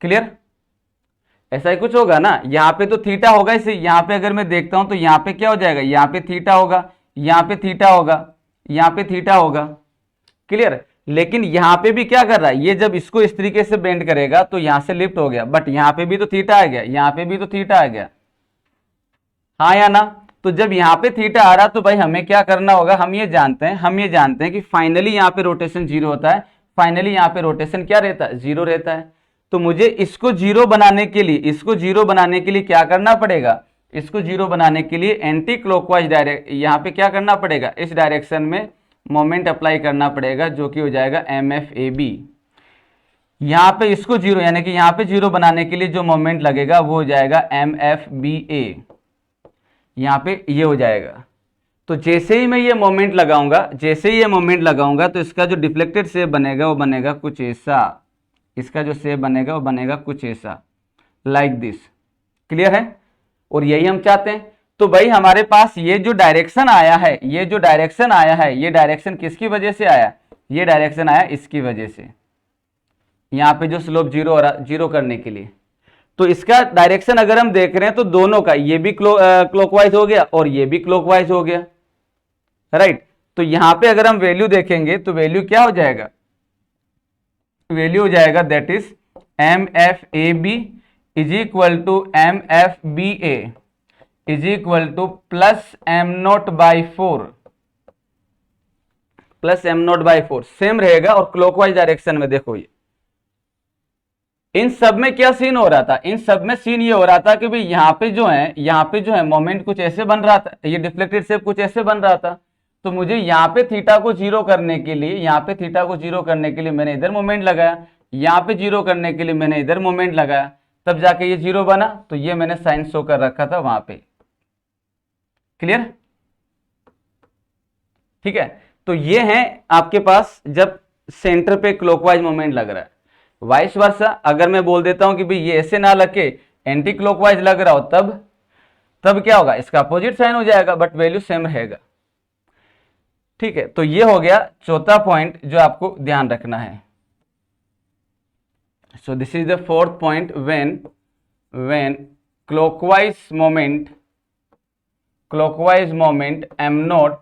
S1: क्लियर, ऐसा ही कुछ होगा ना। यहाँ पे तो थीटा होगा इसे, यहाँ पे अगर मैं देखता हूं तो यहाँ पे क्या हो जाएगा, यहाँ पे थीटा होगा, यहाँ पे थीटा होगा, यहाँ पे थीटा होगा। क्लियर। लेकिन यहाँ पे भी क्या कर रहा है, ये जब इसको इस तरीके से बेंड करेगा तो यहाँ से लिफ्ट हो गया, बट यहाँ पे भी तो थीटा आ गया, यहाँ पे भी तो थीटा आ गया, हाँ या ना। तो जब यहाँ पे थीटा आ रहा तो भाई हमें क्या करना होगा, हम ये जानते हैं कि फाइनली यहाँ पे रोटेशन जीरो होता है, फाइनली यहाँ पे रोटेशन क्या रहता है, जीरो रहता है। तो मुझे इसको जीरो बनाने के लिए, इसको जीरो बनाने के लिए क्या करना पड़ेगा, इसको जीरो बनाने के लिए एंटी क्लॉकवाइज डायरेक्ट यहाँ पे क्या करना पड़ेगा, इस डायरेक्शन में मोमेंट अप्लाई करना पड़ेगा, जो कि हो जाएगा MFAB। यहाँ पे इसको जीरो, यानी कि यहाँ पे जीरो बनाने के लिए जो मोमेंट लगेगा वो हो जाएगा MFBA। यहाँ पे ये हो जाएगा। तो जैसे ही मैं ये मोमेंट लगाऊंगा, जैसे ही ये मोमेंट लगाऊंगा, तो इसका जो डिफ्लेक्टेड शेप बनेगा वो बनेगा कुछ ऐसा। इसका जो शेप बनेगा वो बनेगा कुछ ऐसा, लाइक दिस। क्लियर है? और यही हम चाहते हैं। तो भाई हमारे पास ये जो डायरेक्शन आया है, ये जो डायरेक्शन आया है, ये डायरेक्शन किसकी वजह से आया? ये डायरेक्शन आया इसकी वजह से। यहाँ पे जो स्लोप जीरो हो रहा, जीरो करने के लिए। तो इसका डायरेक्शन अगर हम देख रहे हैं तो दोनों का, ये भी क्लॉकवाइज हो गया और ये भी क्लॉकवाइज हो गया, राइट। तो यहां पे अगर हम वैल्यू देखेंगे तो वैल्यू क्या हो जाएगा? वैल्यू हो जाएगा that is MFAB is equal to MFBA is equal to plus M0/4, plus M0/4 same रहेगा। और क्लॉकवाइज डायरेक्शन में देखो, ये इन सब में क्या सीन हो रहा था? इन सब में सीन ये हो रहा था कि भाई यहाँ पे जो है मोमेंट कुछ ऐसे बन रहा था, ये डिफ्लेक्टेड शेप कुछ ऐसे बन रहा था। तो मुझे यहाँ पे थीटा को जीरो करने के लिए, यहाँ पे थीटा को जीरो करने के लिए मैंने इधर मोमेंट लगाया, यहाँ पे जीरो करने के लिए मैंने इधर मोमेंट लगाया, तब जाके ये जीरो बना। तो ये मैंने साइन शो कर रखा था वहां पे। क्लियर? ठीक है। तो ये है आपके पास जब सेंटर पे क्लॉकवाइज मोमेंट लग रहा है। वाइस वर्सा अगर मैं बोल देता हूं कि भाई ये ऐसे ना लग के एंटी क्लॉकवाइज लग रहा हो, तब क्या होगा? इसका अपोजिट साइन हो जाएगा, बट वैल्यू सेम रहेगा। ठीक है। तो ये हो गया चौथा पॉइंट जो आपको ध्यान रखना है। So this is the fourth point, when clockwise moment M0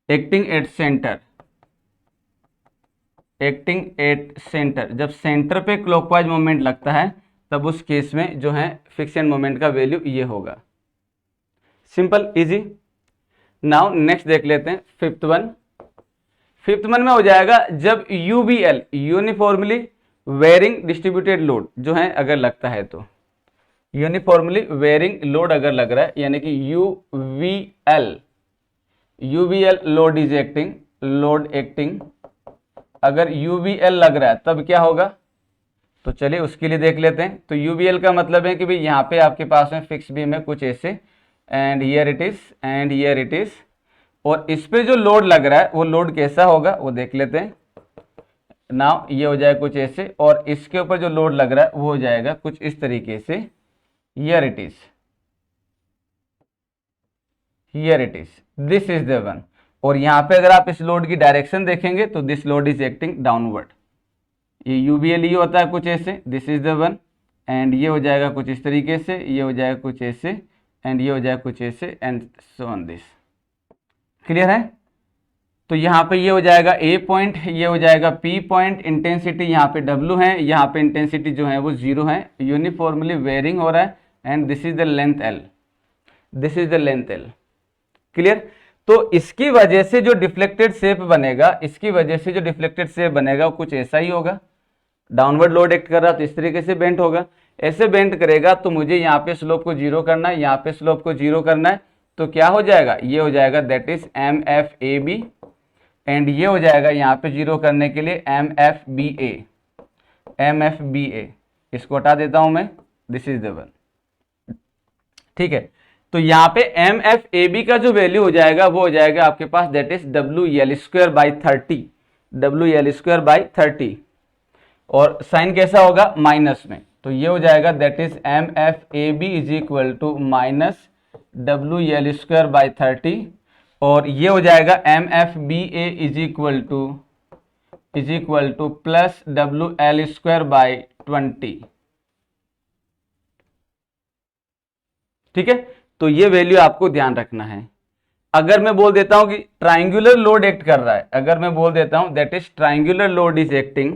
S1: acting at centre, जब सेंटर पे क्लॉकवाइज मोमेंट लगता है तब उस केस में जो है फिक्शन मोमेंट का वैल्यू ये होगा। Simple, easy. नाउ नेक्स्ट देख लेते हैं फिफ्थ वन में हो जाएगा जब UVL uniformly varying distributed load जो है अगर लगता है, तो यूनिफॉर्मली वेरिंग लोड अगर लग रहा है, यानी कि UVL लोड इज एक्टिंग, अगर UVL लग रहा है तब क्या होगा? तो चलिए उसके लिए देख लेते हैं। तो UVL का मतलब है कि भाई यहाँ पे आपके पास में फिक्स बीम है कुछ ऐसे, एंड हियर इट इज, और इस पे जो लोड लग रहा है वो लोड कैसा होगा वो देख लेते हैं। नाउ ये हो जाएगा कुछ ऐसे, और इसके ऊपर जो लोड लग रहा है वो हो जाएगा कुछ इस तरीके से। Here it is, this is the one. और यहाँ पे अगर आप इस लोड की डायरेक्शन देखेंगे तो this load is acting downward. ये UVL ये होता है कुछ ऐसे, this is the one, and ये हो जाएगा कुछ इस तरीके से, ये हो जाएगा कुछ ऐसे, एंड ये हो जाएगा कुछ ऐसे, and so on this. Clear है? तो यहाँ पे ये हो जाएगा A पॉइंट, ये हो जाएगा P पॉइंट, इंटेंसिटी यहाँ पे W है, यहाँ पे इंटेंसिटी जो है वो 0 है, यूनिफॉर्मली वेरिंग हो रहा है, and this is the length L। Clear? तो इसकी वजह से जो डिफ्लेक्टेड शेप बनेगा वो कुछ ऐसा ही होगा। डाउनवर्ड लोड एक्ट कर रहा तो इस तरीके से बेंट होगा, ऐसे बेंट करेगा। तो मुझे यहाँ पे स्लोप को जीरो करना है, यहाँ पे स्लोप को जीरो करना है, तो क्या हो जाएगा? ये हो जाएगा दैट इज MFAB, एंड ये हो जाएगा यहाँ पे जीरो करने के लिए MFBA। इसको हटा देता हूं मैं, दिस इज द वन। ठीक है। तो यहाँ पे MFAB का जो वैल्यू हो जाएगा वो हो जाएगा आपके पास दैट इज WL²/30, और साइन कैसा होगा? माइनस में। तो ये हो जाएगा that is MFAB is equal to minus WL²/30, और ये हो जाएगा MFBA is equal to plus WL²/20। ठीक है। तो ये वैल्यू आपको ध्यान रखना है। अगर मैं बोल देता हूं कि ट्राइंगुलर लोड एक्ट कर रहा है, अगर मैं बोल देता हूं that is triangular load is acting,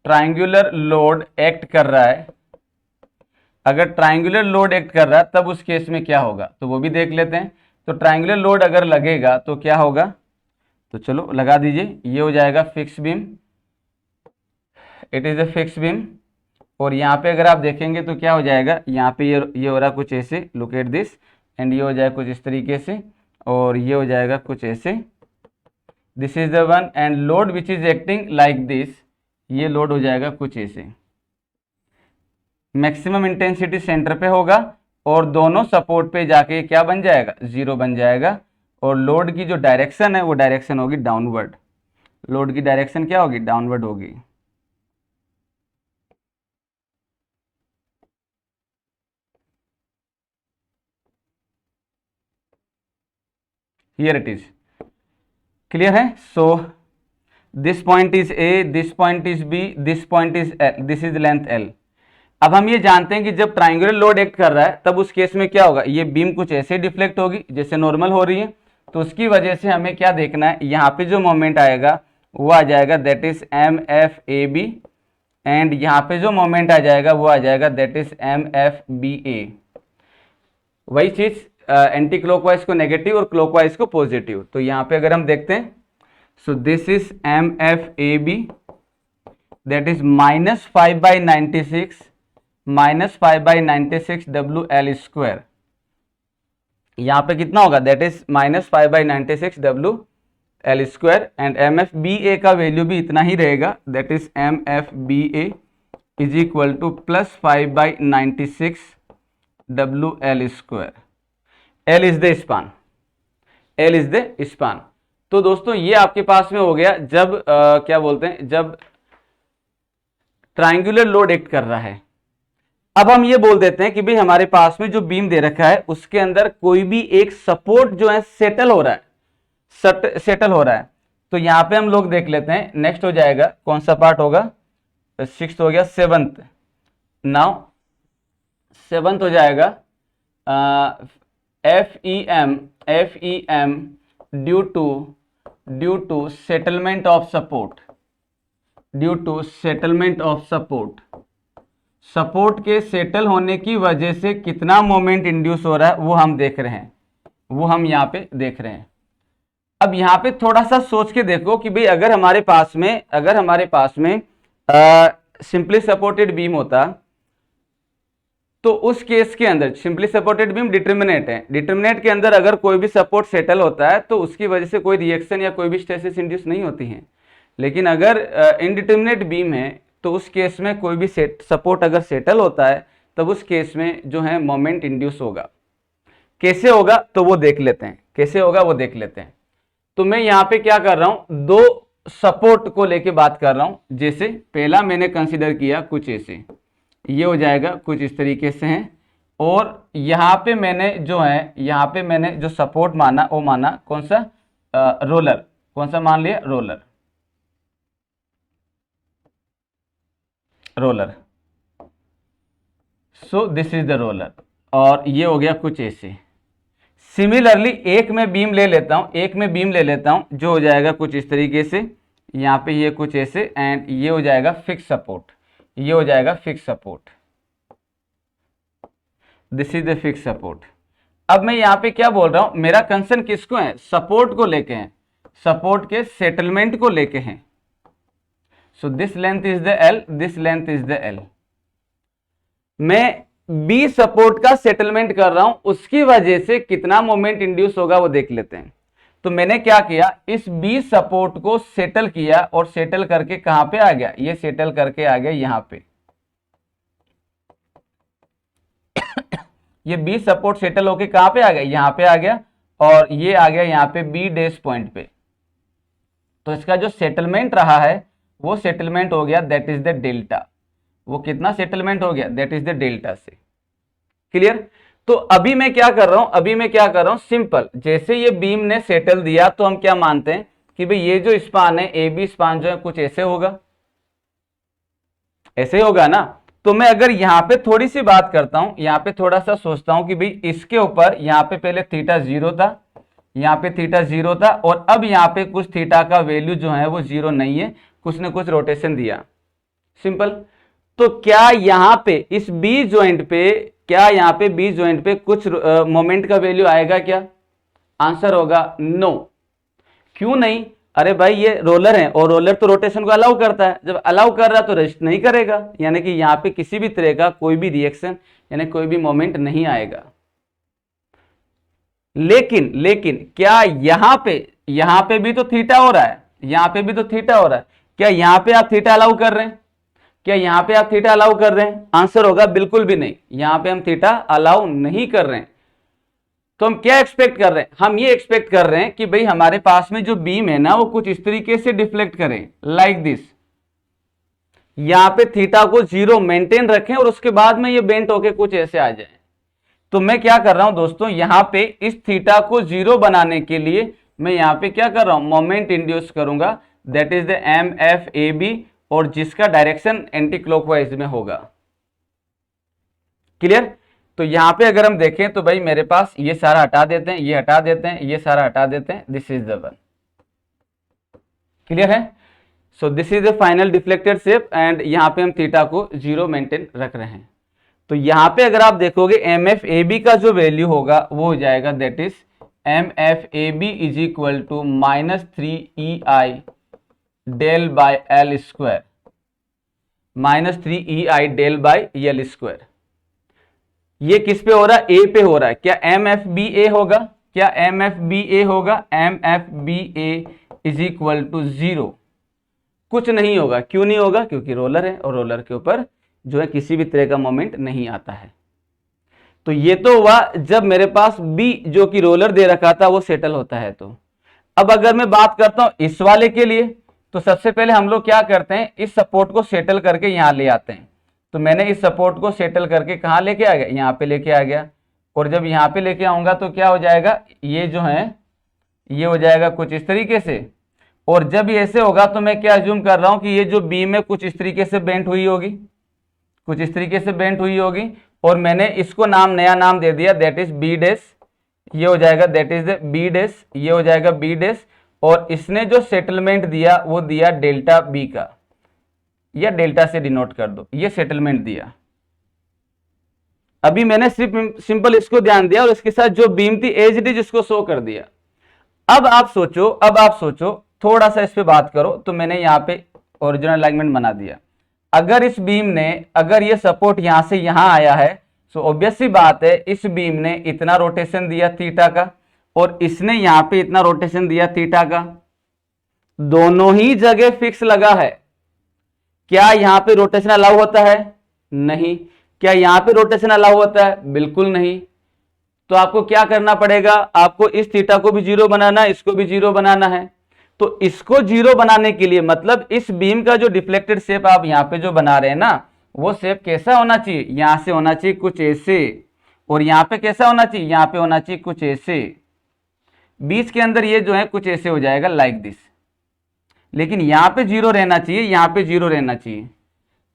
S1: triangular load act कर रहा है, अगर ट्राइंगुलर लोड एक्ट कर रहा है तब उस केस में क्या होगा तो वो भी देख लेते हैं। तो ट्राइंगुलर लोड अगर लगेगा तो क्या होगा? तो चलो लगा दीजिए। ये हो जाएगा fix beam, it is a fix beam, और यहाँ पे अगर आप देखेंगे तो क्या हो जाएगा? यहाँ पे ये हो रहा कुछ ऐसे, लुक एट दिस, एंड ये हो जाएगा कुछ इस तरीके से, और ये हो जाएगा कुछ ऐसे। This is the one, and load which is acting like this, ये लोड हो जाएगा कुछ ऐसे। मैक्सिमम इंटेंसिटी सेंटर पे होगा और दोनों सपोर्ट पे जाके क्या बन जाएगा, जीरो बन जाएगा, और लोड की जो डायरेक्शन है वो डायरेक्शन होगी डाउनवर्ड। लोड की डायरेक्शन क्या होगी, डाउनवर्ड होगी। हियर इट इज, क्लियर है। So this point is A, this point is B, this point is L, this is length L. अब हम ये जानते हैं कि जब ट्राइंगुलर लोड एक्ट कर रहा है तब उस केस में क्या होगा, ये बीम कुछ ऐसे डिफ्लेक्ट होगी जैसे नॉर्मल हो रही है, तो उसकी वजह से हमें क्या देखना है, यहाँ पे जो मोमेंट आएगा वो आ जाएगा that is M F A B, and यहाँ पे जो मोमेंट आ जाएगा वो आ जाएगा that is M F B A. वही चीज एंटी क्लॉकवाइज को नेगेटिव और क्लॉकवाइज को पॉजिटिव। तो यहाँ पे अगर हम देखते हैं, so this is M F A B, that is -5/96 -5/96 WL²। यहाँ पे कितना होगा, that is -5/96 WL², and MFBA का वैल्यू भी इतना ही रहेगा, that is MFBA is equal to +5/96 WL²। L is the span, L is the span. तो दोस्तों ये आपके पास में हो गया जब क्या बोलते हैं, जब ट्राइंगुलर लोड एक्ट कर रहा है। अब हम ये बोल देते हैं कि भाई हमारे पास में जो बीम दे रखा है उसके अंदर कोई भी एक सपोर्ट जो है सेटल हो रहा है, सेटल हो रहा है। तो यहां पे हम लोग देख लेते हैं, नेक्स्ट हो जाएगा कौन सा पार्ट होगा, 6th हो गया, 7th। नाउ 7th हो जाएगा FEM due to settlement of support, due to settlement of support. Support के सेटल होने की वजह से कितना मोमेंट इंड्यूस हो रहा है वो हम देख रहे हैं, वो हम यहाँ पे देख रहे हैं। अब यहाँ पे थोड़ा सा सोच के देखो कि भाई अगर हमारे पास में सिंपली सपोर्टेड बीम होता तो उस केस के अंदर, सिंपली सपोर्टेड बीम डिटर्मिनेट है, डिटर्मिनेट के अंदर अगर कोई भी सपोर्ट सेटल होता है तो उसकी वजह से कोई रिएक्शन या कोई भी स्ट्रेसेस इंड्यूस नहीं होती हैं। लेकिन अगर इनडिटर्मिनेट बीम है तो उस केस में कोई भी सपोर्ट अगर सेटल होता है तब उस केस में जो है मोमेंट इंड्यूस होगा। कैसे होगा तो वो देख लेते हैं, कैसे होगा वो देख लेते हैं। तो मैं यहाँ पे क्या कर रहा हूं, दो सपोर्ट को लेके बात कर रहा हूं। जैसे पहला मैंने कंसीडर किया कुछ ऐसे, ये हो जाएगा कुछ इस तरीके से है, और यहाँ पे मैंने जो है, यहाँ पे मैंने जो सपोर्ट माना वो माना कौन सा, रोलर। कौन सा मान लिया, roller, roller. So this is the roller, और ये हो गया कुछ ऐसे। सिमिलरली एक में बीम ले लेता हूं, एक में बीम ले लेता हूं जो हो जाएगा कुछ इस तरीके से, यहाँ पे ये कुछ ऐसे, एंड ये हो जाएगा फिक्स सपोर्ट, ये हो जाएगा fix support. This is the fix support. अब मैं यहाँ पे क्या बोल रहा हूं, मेरा कंसर्न किसको है, सपोर्ट को लेके है, सपोर्ट के सेटलमेंट को लेके है। So this length is the L, this length is the L। मैं बी सपोर्ट का सेटलमेंट कर रहा हूं, उसकी वजह से कितना मोमेंट इंड्यूस होगा वो देख लेते हैं। तो मैंने क्या किया, इस बी सपोर्ट को सेटल किया, और सेटल करके कहां पे आ गया, ये सेटल करके आ गया यहां पे। ये बी सपोर्ट सेटल होके कहां पे आ गया, यहां पे आ गया, और ये आ गया यहां पे बी डैश पॉइंट पे। तो इसका जो सेटलमेंट रहा है वो सेटलमेंट हो गया दैट इज द डेल्टा। वो कितना सेटलमेंट हो गया, दैट इज द डेल्टा से। क्लियर। तो अभी मैं क्या कर रहा हूं, सिंपल, जैसे ये बीम ने सेटल दिया तो हम क्या मानते हैं कि भाई ये जो स्पान है, ए बी स्पान जो है कुछ ऐसे होगा, ऐसे होगा ना। तो मैं अगर यहाँ पे थोड़ी सी बात करता हूं, यहाँ पे थोड़ा सा सोचता हूं कि भाई इसके ऊपर यहाँ पे पहले थीटा 0 था, यहाँ पे थीटा 0 था, और अब यहाँ पे कुछ थीटा का वैल्यू जो है वो 0 नहीं है, कुछ ने कुछ रोटेशन दिया, सिंपल। तो क्या यहाँ पे इस बी ज्वाइंट पे, क्या यहाँ पे बी ज्वाइंट पे कुछ मोमेंट का वैल्यू आएगा क्या, आंसर होगा नो। क्यों नहीं, अरे भाई ये रोलर है और रोलर तो रोटेशन को अलाउ करता है, जब अलाउ कर रहा है तो रेस्ट नहीं करेगा, यानी कि यहाँ पे किसी भी तरह का कोई भी रिएक्शन यानी कोई भी मोमेंट नहीं आएगा। लेकिन क्या यहां पे भी तो थीटा हो रहा है, यहां पे भी तो थीटा हो रहा है। क्या यहां पे आप थीटा अलाउ कर रहे हैं? क्या यहां पे आप थीटा अलाउ कर रहे हैं? आंसर होगा बिल्कुल भी नहीं, यहां पे हम थीटा अलाउ नहीं कर रहे हैं। तो हम क्या एक्सपेक्ट कर रहे हैं? हम ये एक्सपेक्ट कर रहे हैं कि भाई हमारे पास में जो बीम है ना वो कुछ इस तरीके से डिफ्लेक्ट करे, लाइक दिस। यहां पे थीटा को 0 मेंटेन रखें और उसके बाद में ये बेंट होके कुछ ऐसे आ जाए। तो मैं क्या कर रहा हूं दोस्तों, यहां पे इस थीटा को 0 बनाने के लिए मैं यहां पे क्या कर रहा हूं, मोमेंट इंड्यूस करूंगा, दैट इज द MFAB, और जिसका डायरेक्शन एंटी क्लॉकवाइज में होगा। क्लियर? तो यहां पे अगर हम देखें तो भाई मेरे पास ये सारा हटा देते हैं, ये हटा देते हैं, ये सारा हटा देते हैं, this is the one. Clear है? So this is the final deflected shape and यहां पे हम थीटा को 0 मेंटेन रख रहे हैं। तो यहां पे अगर आप देखोगे MFAB का जो वैल्यू होगा वो हो जाएगा, that is MFAB is equal to -3EI del by L square, -3EI del by L square. ये किस पे हो रहा है? ए पे हो रहा है। क्या MFBA होगा? क्या MFBA होगा? MFBA इज इक्वल टू 0 कुछ नहीं होगा। क्यों नहीं होगा? क्योंकि रोलर है और रोलर के ऊपर जो है किसी भी तरह का मोमेंट नहीं आता है। तो ये तो हुआ जब मेरे पास बी जो कि रोलर दे रखा था वो सेटल होता है। तो अब अगर मैं बात करता हूं इस वाले के लिए, तो सबसे पहले हम लोग क्या करते हैं, इस सपोर्ट को सेटल करके यहां ले आते हैं। तो मैंने इस सपोर्ट को सेटल करके कहां लेके आ गया? यहां पे लेके आ गया। और जब यहां पे लेके आऊंगा तो क्या हो जाएगा, ये जो है ये हो जाएगा कुछ इस तरीके से। और जब ये ऐसे होगा तो मैं क्या अज्यूम कर रहा हूं कि ये जो बीम है कुछ इस तरीके से बेंट हुई होगी, कुछ इस तरीके से बेंट हुई होगी। और मैंने इसको नया नाम दे दिया, दैट इज बी डैश। ये हो जाएगा दैट इज बी डैश, ये हो जाएगा बी डैश। और इसने जो सेटलमेंट दिया वो दिया डेल्टा बी का, या डेल्टा से डिनोट कर दो, ये सेटलमेंट दिया। अभी मैंने सिर्फ सिंपल इसको ध्यान दिया और इसके साथ जो बीम थी एज इट इज इसको शो कर दिया। अब आप सोचो थोड़ा सा इस पे बात करो। तो मैंने यहाँ पे ओरिजिनल अलाइनमेंट बना दिया। अगर इस बीम ने, अगर ये सपोर्ट यहां से यहां आया है, सो ऑब्वियस सी बात है इस बीम ने इतना रोटेशन दिया थीटा का और इसने यहां पे इतना रोटेशन दिया थीटा का, दोनों ही जगह फिक्स लगा है। क्या यहां पे रोटेशन अलाउ होता है? नहीं। क्या यहां पे रोटेशन अलाउ होता है? बिल्कुल नहीं। तो आपको क्या करना पड़ेगा, आपको इस थीटा को भी 0 बनाना है, इसको भी 0 बनाना है। तो इसको 0 बनाने के लिए मतलब इस बीम का जो डिफ्लेक्टेड शेप आप यहां पे जो बना रहे हैं ना, वो शेप कैसा होना चाहिए? यहां से होना चाहिए कुछ ऐसे, और यहां पे कैसा होना चाहिए? यहां पे होना चाहिए कुछ ऐसे। बीच के अंदर ये जो है कुछ ऐसे हो जाएगा, लाइक दिस। लेकिन यहां पे 0 रहना चाहिए, यहां पे 0 रहना चाहिए।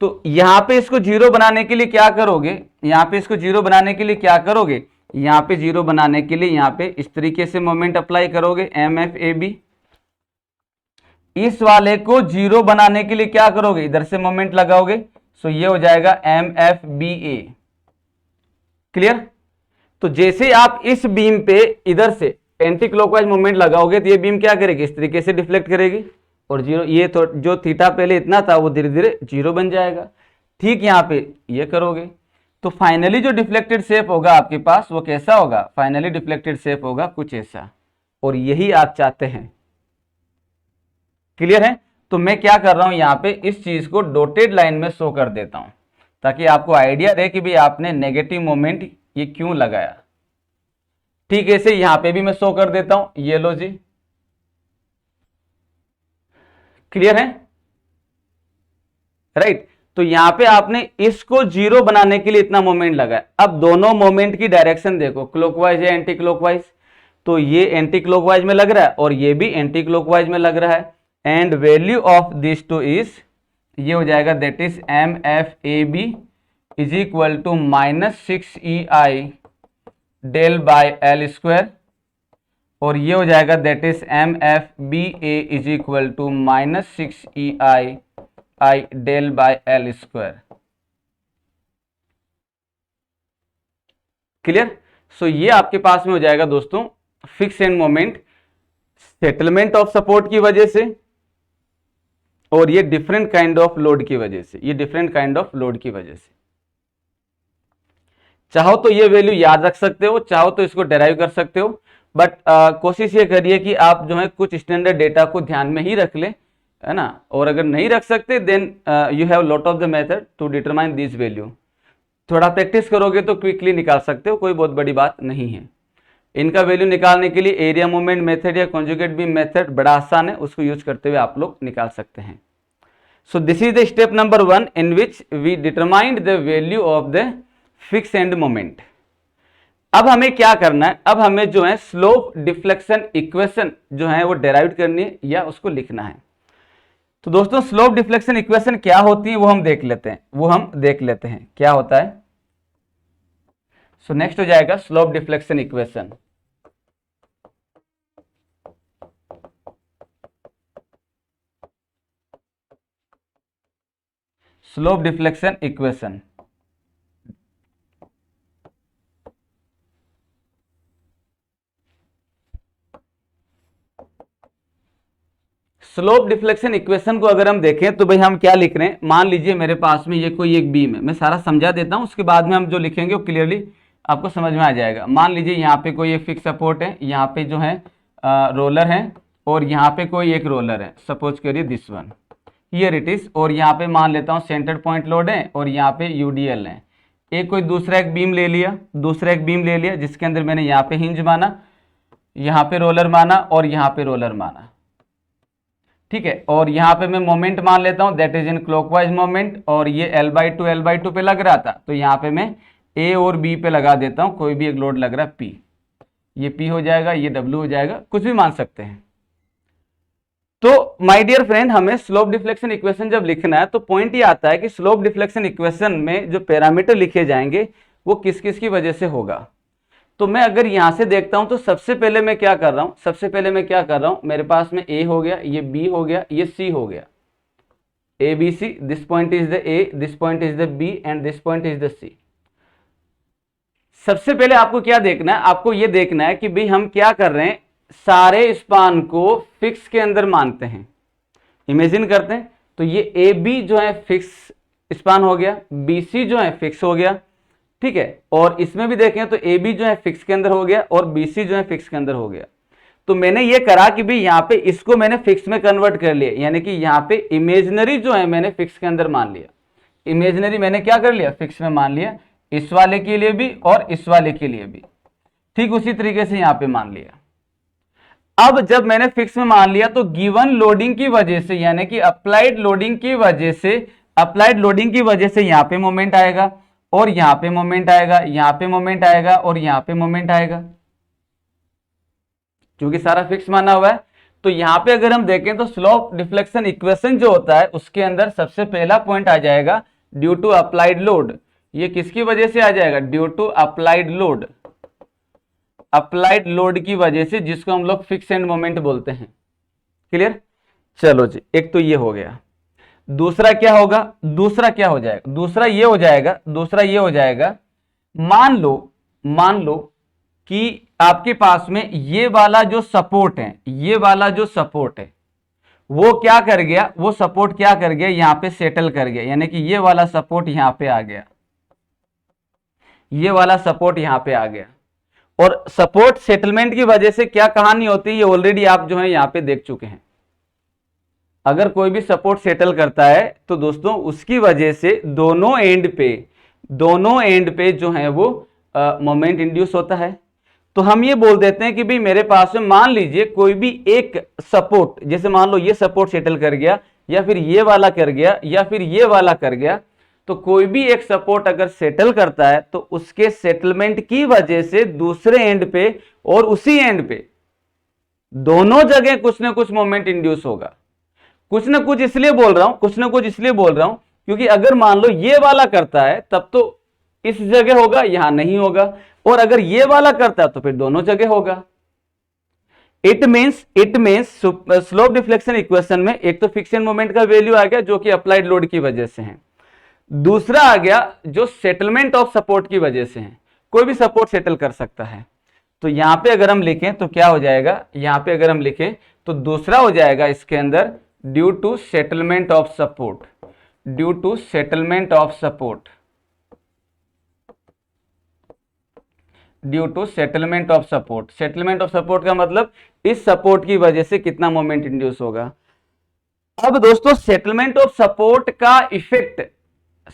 S1: तो यहां पे इसको 0 बनाने के लिए क्या करोगे? यहां पे इसको 0 बनाने के लिए क्या करोगे? यहां पे 0 बनाने के लिए यहां पे इस तरीके से मोमेंट अप्लाई करोगे, MFAB। इस वाले को 0 बनाने के लिए क्या करोगे? इधर से मोमेंट लगाओगे। सो ये हो जाएगा MFBA। क्लियर? तो जैसे आप इस बीम पे इधर से एंटी क्लॉकवाइज मोमेंट लगाओगे तो ये बीम क्या करेगी? इस तरीके से डिफ्लेक्ट करेगी और 0, ये तो जो थीटा पहले इतना था वो धीरे धीरे 0 बन जाएगा। ठीक यहां पे ये करोगे तो फाइनली जो डिफ्लेक्टेड शेप होगा आपके पास वो कैसा होगा? फाइनली डिफ्लेक्टेड शेप होगा कुछ ऐसा, और यही आप चाहते हैं। क्लियर है? तो मैं क्या कर रहा हूं, यहां पे इस चीज को डॉटेड लाइन में शो कर देता हूं ताकि आपको आइडिया रहे कि भाई आपने नेगेटिव मोमेंट ये क्यों लगाया। ठीक है, इसे यहां पे भी मैं शो कर देता हूं, ये लो जी। क्लियर है? राइट। तो यहां पे आपने इसको 0 बनाने के लिए इतना मोमेंट लगाया। अब दोनों मोमेंट की डायरेक्शन देखो, क्लॉकवाइज या एंटी क्लॉकवाइज। तो ये एंटी क्लॉकवाइज में लग रहा है और ये भी एंटी क्लॉकवाइज में लग रहा है। And value of this two is, ये हो जाएगा that is MFAB is equal to -6EI del by L square, और ये हो जाएगा that is MFBA is equal to -6EI del by L square. Clear? So ये आपके पास में हो जाएगा दोस्तों fix and moment settlement of support की वजह से, और ये डिफरेंट काइंड ऑफ लोड की वजह से, ये डिफरेंट काइंड ऑफ लोड की वजह से। चाहो तो ये वैल्यू याद रख सकते हो, चाहो तो इसको डेराइव कर सकते हो, बट कोशिश ये करिए कि आप जो है कुछ स्टैंडर्ड डेटा को ध्यान में ही रख ले, है ना। और अगर नहीं रख सकते then you have lot of the method to determine this value. थोड़ा प्रैक्टिस करोगे तो क्विकली निकाल सकते हो, कोई बहुत बड़ी बात नहीं है। इनका वैल्यू निकालने के लिए एरिया मूवमेंट मेथड या कॉन्जुगेट बीम मेथड बड़ा आसान है, उसको यूज करते हुए आप लोग निकाल सकते हैं। So this is the step number 1 in which we determined the value of the fix and moment. अब हमें क्या करना है, अब हमें जो है स्लोप डिफ्लेक्शन इक्वेशन जो है वो डेराइव करनी है या उसको लिखना है। तो दोस्तों स्लोप डिफ्लेक्शन इक्वेशन क्या होती है वो हम देख लेते हैं, क्या होता है। सो नेक्स्ट हो जाएगा slope deflection equation. Slope deflection equation, slope deflection equation को अगर हम देखें तो भाई हम क्या लिख रहे हैं, मान लीजिए मेरे पास में ये कोई एक बीम है, मैं सारा समझा देता हूं, उसके बाद में हम जो लिखेंगे वो क्लियरली आपको समझ में आ जाएगा। मान लीजिए यहाँ पे कोई एक फिक्स सपोर्ट है, यहाँ पे जो है रोलर है, और यहाँ पे कोई एक रोलर है, सपोज करिए this one, here it is. और यहाँ पे मान लेता हूँ सेंटर पॉइंट लोड है और यहाँ पे यूडीएल है। एक कोई दूसरा एक बीम ले लिया, जिसके अंदर मैंने यहाँ पे हिंज माना, यहाँ पे रोलर माना और यहाँ पे रोलर माना, ठीक है। और यहाँ पे मैं मोमेंट मान लेता हूँ, that is in clockwise moment, और ये L/2 पे लग रहा था, तो यहाँ पे मैं A और B पे लगा देता हूँ, कोई भी एक लोड लग रहा है P, ये P हो जाएगा, ये W हो जाएगा, कुछ भी मान सकते हैं। तो माय डियर फ्रेंड, हमें स्लोप डिफ्लेक्शन इक्वेशन जब लिखना है तो पॉइंट ये आता है कि स्लोप डिफ्लेक्शन इक्वेशन में जो पैरामीटर लिखे जाएंगे वो किस किस की वजह से होगा। तो मैं अगर यहां से देखता हूं तो सबसे पहले मैं क्या कर रहा हूं, मेरे पास में A हो गया, ये B हो गया, ये C हो गया, ABC, this point is the A, this point is the B and this point is the C। सबसे पहले आपको क्या देखना है, आपको ये देखना है कि भाई हम क्या कर रहे हैं, सारे स्पान को फिक्स के अंदर मानते हैं। इमेजिन करते हैं, तो ये AB जो है फिक्स स्पान हो गया, BC जो है फिक्स हो गया, ठीक है। और इसमें भी देखें तो AB जो है फिक्स के अंदर हो गया और BC जो है फिक्स के अंदर हो गया। तो मैंने ये करा कि भाई यहाँ पे इसको मैंने फिक्स में कन्वर्ट कर लिया, यानी कि यहाँ पे इमेजिनरी जो है मैंने फिक्स के अंदर मान लिया, इमेजिनरी मैंने क्या कर लिया, फिक्स में मान लिया, इस वाले के लिए भी और इस वाले के लिए भी, ठीक उसी तरीके से यहाँ पे मान लिया। अब जब मैंने फिक्स में मान लिया तो गिवन लोडिंग की वजह से, यानी कि अप्लाइड लोडिंग की वजह से यहाँ पे मोमेंट आएगा और यहाँ पे मोमेंट आएगा, यहाँ पे मोमेंट आएगा और यहाँ पे मोमेंट आएगा, क्योंकि सारा फिक्स माना हुआ है। तो यहाँ पे अगर हम देखें तो स्लोप डिफ्लेक्शन इक्वेशन जो होता है उसके अंदर सबसे पहला पॉइंट आ जाएगा ड्यू टू अप्लाइड लोड। ये किसकी वजह से आ जाएगा, due to applied load, applied load की वजह से, जिसको हम लोग फिक्स एंड मोमेंट बोलते हैं। क्लियर, चलो जी, एक तो ये हो गया। दूसरा क्या होगा, दूसरा ये हो जाएगा, मान लो कि आपके पास में ये वाला जो सपोर्ट है, वो क्या कर गया, वो सपोर्ट क्या कर गया, यहां पे सेटल कर गया, यानी कि ये वाला सपोर्ट यहां पे आ गया, और सपोर्ट सेटलमेंट की वजह से क्या कहानी होती है, ये ऑलरेडी आप जो है यहां पे देख चुके हैं। अगर कोई भी सपोर्ट सेटल करता है तो दोस्तों उसकी वजह से दोनों एंड पे जो है वो मोमेंट इंड्यूस होता है। तो हम ये बोल देते हैं कि भाई मेरे पास में मान लीजिए कोई भी एक सपोर्ट, जैसे मान लो ये सपोर्ट सेटल कर गया, या फिर ये वाला कर गया, या फिर ये वाला कर गया, तो कोई भी एक सपोर्ट अगर सेटल करता है तो उसके सेटलमेंट की वजह से दूसरे एंड पे और उसी एंड पे दोनों जगह कुछ ना कुछ मोमेंट इंड्यूस होगा। कुछ ना कुछ इसलिए बोल रहा हूं क्योंकि अगर मान लो ये वाला करता है तब तो इस जगह होगा, यहां नहीं होगा, और अगर ये वाला करता है तो फिर दोनों जगह होगा। It means slope deflection equation में एक तो फिक्स एंड मोमेंट का वैल्यू आ गया जो कि अप्लाइड लोड की वजह से है, दूसरा आ गया जो सेटलमेंट ऑफ सपोर्ट की वजह से है, कोई भी सपोर्ट सेटल कर सकता है। तो यहां पे अगर हम लिखें तो क्या हो जाएगा, यहां पे अगर हम लिखें तो दूसरा हो जाएगा इसके अंदर due to settlement of support, due to settlement of support. Settlement of support का मतलब इस सपोर्ट की वजह से कितना मोमेंट इंड्यूस होगा। अब दोस्तों सेटलमेंट ऑफ सपोर्ट का इफेक्ट,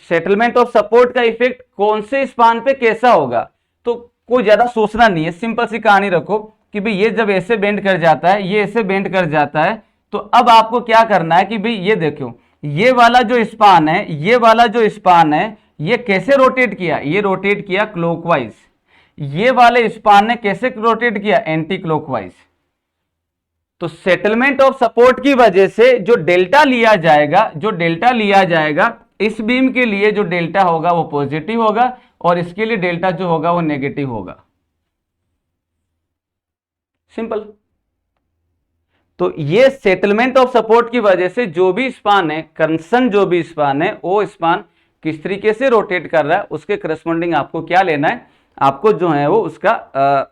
S1: सेटलमेंट ऑफ सपोर्ट का इफेक्ट कौन से स्पान पे कैसा होगा, तो कोई ज्यादा सोचना नहीं है, सिंपल सी कहानी रखो कि भाई ये जब ऐसे बेंड कर जाता है, ये ऐसे बेंड कर जाता है, तो अब आपको क्या करना है कि भाई ये देखो, ये वाला जो स्पान है, ये वाला जो स्पान है, ये कैसे रोटेट किया, ये रोटेट किया क्लॉकवाइज। ये वाले स्पान ने कैसे रोटेट किया, एंटी क्लॉकवाइज। तो सेटलमेंट ऑफ सपोर्ट की वजह से जो डेल्टा लिया जाएगा, जो डेल्टा लिया जाएगा इस बीम के लिए जो डेल्टा होगा वो पॉजिटिव होगा, और इसके लिए डेल्टा जो होगा वो नेगेटिव होगा। सिंपल। तो ये सेटलमेंट ऑफ सपोर्ट की वजह से जो भी स्पान है, कंसर्न जो भी स्पान है, वो स्पान किस तरीके से रोटेट कर रहा है, उसके करस्पॉन्डिंग आपको क्या लेना है, आपको जो है वो उसका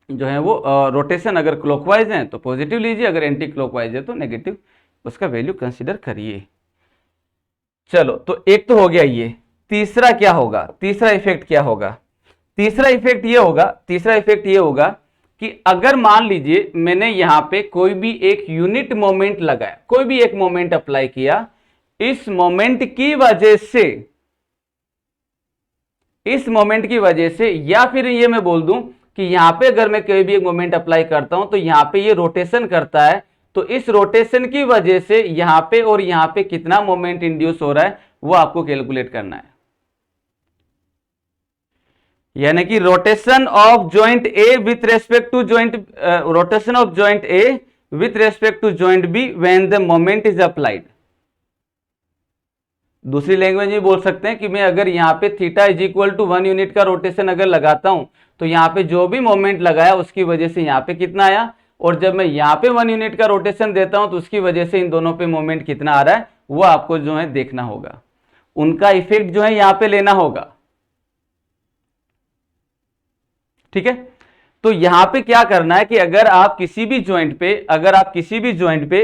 S1: जो है वो रोटेशन अगर क्लॉकवाइज है तो पॉजिटिव लीजिए, अगर एंटी क्लॉकवाइज है तो नेगेटिव उसका वैल्यू कंसीडर करिए। चलो, तो एक तो हो गया ये। तीसरा क्या होगा, तीसरा इफेक्ट क्या होगा, तीसरा इफेक्ट ये होगा, तीसरा इफेक्ट ये होगा कि अगर मान लीजिए मैंने यहां पे कोई भी एक यूनिट मोमेंट लगाया, कोई भी एक मोमेंट अप्लाई किया, इस मोमेंट की वजह से, इस मोमेंट की वजह से, या फिर ये मैं बोल दूं कि यहां पे अगर मैं कोई भी एक मोमेंट अप्लाई करता हूं तो यहां पे ये रोटेशन करता है, तो इस रोटेशन की वजह से यहां पे और यहां पे कितना मोमेंट इंड्यूस हो रहा है वो आपको कैलकुलेट करना है। यानी कि rotation of joint A with respect to joint, rotation of joint A with respect to joint B when the moment is applied. दूसरी लैंग्वेज में बोल सकते हैं कि मैं अगर यहां पे theta is equal to 1 unit का रोटेशन अगर लगाता हूं तो यहां पे जो भी मोमेंट लगाया उसकी वजह से यहां पे कितना आया, और जब मैं यहां पे 1 यूनिट का रोटेशन देता हूं तो उसकी वजह से इन दोनों पे मोमेंट कितना आ रहा है वो आपको जो है देखना होगा, उनका इफेक्ट जो है यहां पे लेना होगा। ठीक है, तो यहां पे क्या करना है कि अगर आप किसी भी ज्वाइंट पे, अगर आप किसी भी ज्वाइंट पे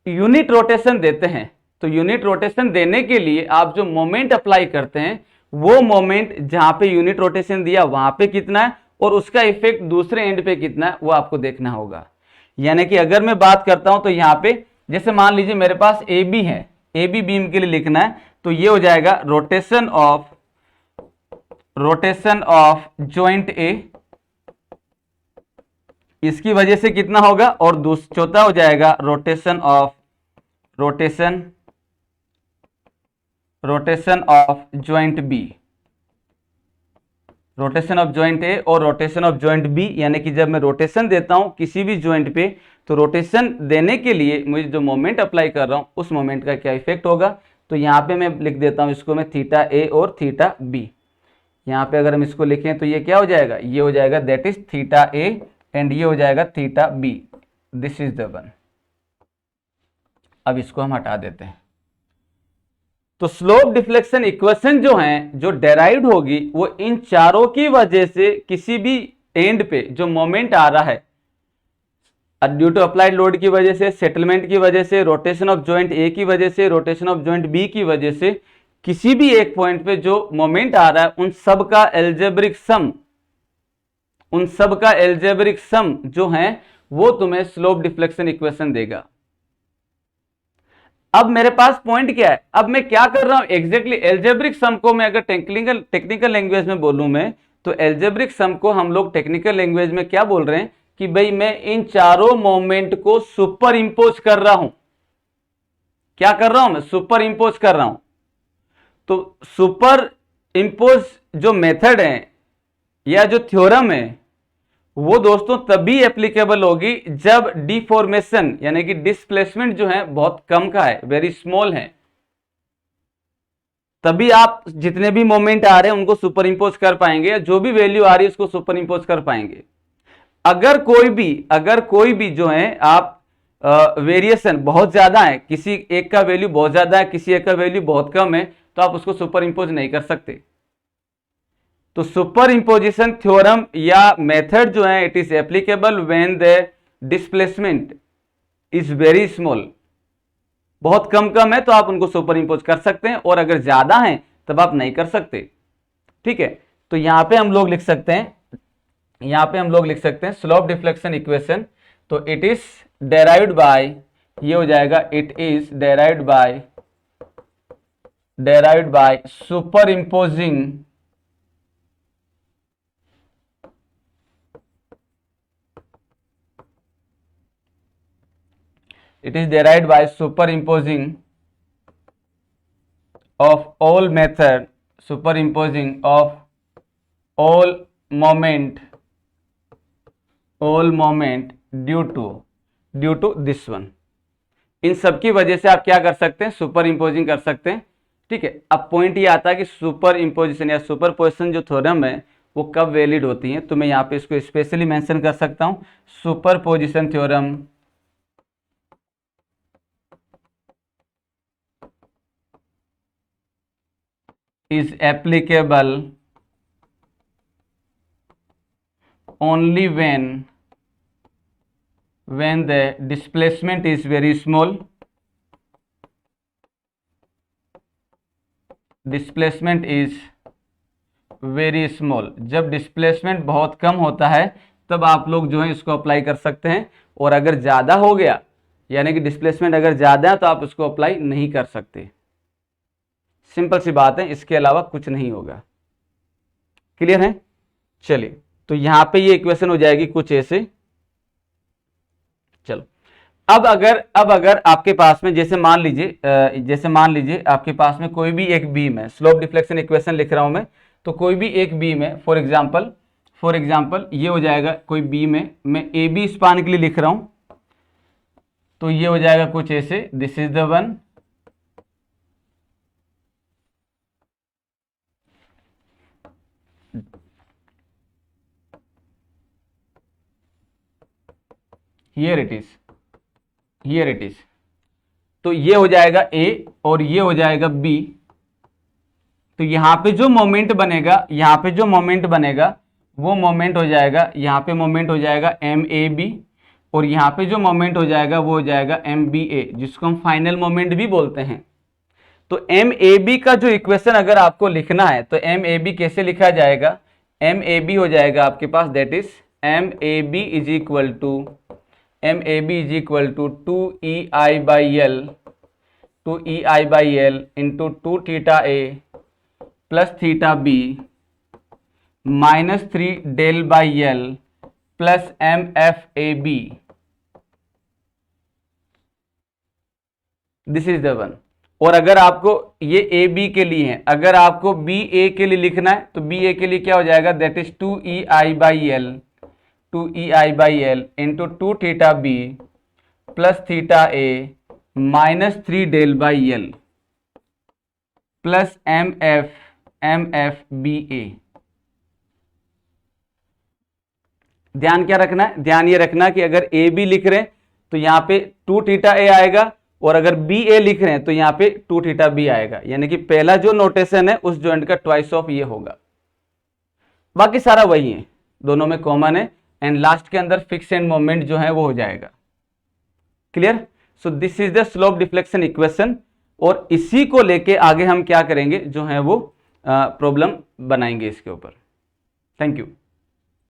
S1: यूनिट रोटेशन देते हैं तो यूनिट रोटेशन देने के लिए आप जो मोमेंट अप्लाई करते हैं वो मोमेंट जहां पे यूनिट रोटेशन दिया वहां पे कितना है और उसका इफेक्ट दूसरे एंड पे कितना है वो आपको देखना होगा। यानी कि अगर मैं बात करता हूं तो यहां पे जैसे मान लीजिए मेरे पास ए बी है, ए बी बीम के लिए लिखना है तो ये हो जाएगा रोटेशन ऑफ जॉइंट ए, इसकी वजह से कितना होगा, और चौथा हो जाएगा rotation of joint B, rotation of joint A और रोटेशन ऑफ जॉइंट बी। यानी कि जब मैं रोटेशन देता हूं किसी भी जॉइंट पे तो रोटेशन देने के लिए मुझे जो मोमेंट अप्लाई कर रहा हूं उस मोमेंट का क्या इफेक्ट होगा। तो यहां पे मैं लिख देता हूं इसको मैं थीटा ए और थीटा बी। यहां पे अगर हम इसको लिखें तो ये क्या हो जाएगा, ये हो जाएगा that is theta A and ये हो जाएगा theta B, this is the one. अब इसको हम हटा देते हैं। तो स्लोप डिफ्लेक्शन इक्वेशन जो है जो डेराइव्ड होगी वो इन चारों की वजह से किसी भी एंड पे जो मोमेंट आ रहा है ड्यू टू अप्लाइड लोड की वजह से, सेटलमेंट की वजह से, रोटेशन ऑफ जॉइंट ए की वजह से, रोटेशन ऑफ जॉइंट बी की वजह से, किसी भी एक पॉइंट पे जो मोमेंट आ रहा है उन सब का एल्जेब्रिक सम, उन सब का एल्जेब्रिक सम जो है वो तुम्हें स्लोप डिफ्लेक्शन इक्वेशन देगा। अब मेरे पास पॉइंट क्या है, अब मैं क्या कर रहा हूं एग्जैक्टली एल्जेब्रिक सम को मैं अगर टेक्निकल लैंग्वेज में बोलूं मैं तो एल्जेब्रिक सम को हम लोग टेक्निकल लैंग्वेज में क्या बोल रहे हैं कि भाई मैं इन चारों मोमेंट को सुपर इंपोज कर रहा हूं। क्या कर रहा हूं मैं, सुपर इंपोज कर रहा हूं। तो सुपर इंपोज जो मेथड है या जो थ्योरम है वो दोस्तों तभी एप्लीकेबल होगी जब डिफॉर्मेशन यानी कि डिस्प्लेसमेंट जो है बहुत कम का है, वेरी स्मॉल है, तभी आप जितने भी मोमेंट आ रहे हैं उनको सुपर इंपोज कर पाएंगे या जो भी वैल्यू आ रही है उसको सुपर इंपोज कर पाएंगे। अगर कोई भी जो है आप वेरिएशन बहुत ज्यादा है, किसी एक का वैल्यू बहुत ज्यादा है, किसी एक का वैल्यू बहुत कम है, तो आप उसको सुपर इंपोज नहीं कर सकते। तो सुपर इंपोजिशन थ्योरम या मेथड जो है it is applicable when the displacement is very small, बहुत कम है तो आप उनको सुपर इंपोज कर सकते हैं, और अगर ज्यादा है तब आप नहीं कर सकते। ठीक है, तो यहाँ पे हम लोग लिख सकते हैं, यहाँ पे हम लोग लिख सकते हैं स्लोप डिफ्लेक्शन इक्वेशन। तो इट इज डेराइव्ड बाय, ये हो जाएगा it is derived by super imposing it is derived by superimposing of all method, superimposing of all moment due to this one। इन सब की वजह से आप क्या कर सकते हैं, सुपर इम्पोजिंग कर सकते हैं। ठीक है, अब पॉइंट ये आता है कि सुपर इम्पोजिशन या सुपर पोजिशन जो थ्योरम है वो कब वैलिड होती है, तो मैं यहाँ पे इसको स्पेशली मेंशन कर सकता हूँ। Super position theorem is applicable only when the displacement is very small, displacement is very small। जब डिस्प्लेसमेंट बहुत कम होता है तब आप लोग जो है इसको अप्लाई कर सकते हैं, और अगर ज़्यादा हो गया यानी कि डिस्प्लेसमेंट अगर ज़्यादा है तो आप उसको अप्लाई नहीं कर सकते। सिंपल सी बात है, इसके अलावा कुछ नहीं होगा। क्लियर है? चलिए, तो यहां पे ये इक्वेशन हो जाएगी कुछ ऐसे। चलो, अब अगर आपके पास में जैसे मान लीजिए आपके पास में कोई भी एक बीम है, स्लोप डिफ्लेक्शन इक्वेशन लिख रहा हूं मैं, तो कोई भी एक बीम है, फॉर एग्जांपल ये हो जाएगा कोई बीम है, मैं ए बी स्पान के लिए लिख रहा हूं, तो ये हो जाएगा कुछ ऐसे, this is the one, here it is. तो ये हो जाएगा ए और ये हो जाएगा बी। तो यहां पे जो मोमेंट बनेगा वो मोमेंट हो जाएगा, यहाँ पे मोमेंट हो जाएगा एम ए बी, और यहाँ पे जो मोमेंट हो जाएगा वो हो जाएगा एम बी ए, जिसको हम फाइनल मोमेंट भी बोलते हैं। तो एम ए बी का जो इक्वेशन अगर आपको लिखना है तो एम ए बी कैसे लिखा जाएगा, एम ए बी हो जाएगा आपके पास, that is M A B is equal to 2EI by L into 2 theta A plus theta B minus 3 del by L plus M F A B. This is the one. और अगर आपको ये A B के लिए है, अगर आपको B ए के लिए लिखना है तो बी ए के लिए क्या हो जाएगा, that is 2EI by L into 2 theta B plus theta A minus 3 del by L plus M F B A. ध्यान क्या रखना है, ध्यान ये रखना कि अगर ए बी लिख रहे हैं तो यहाँ पे 2 थीटा ए आएगा, और अगर बी ए लिख रहे हैं तो यहाँ पे 2 थीटा बी आएगा, यानी कि पहला जो नोटेशन है उस जॉइंट का ट्वाइस ऑफ ये होगा। बाकी सारा वही है, दोनों में कॉमन है, एंड लास्ट के अंदर फिक्स एंड मोमेंट जो है वो हो जाएगा। Clear? So this is the slope deflection equation, और इसी को लेके आगे हम क्या करेंगे जो है वो प्रॉब्लम बनाएंगे इसके ऊपर। Thank you.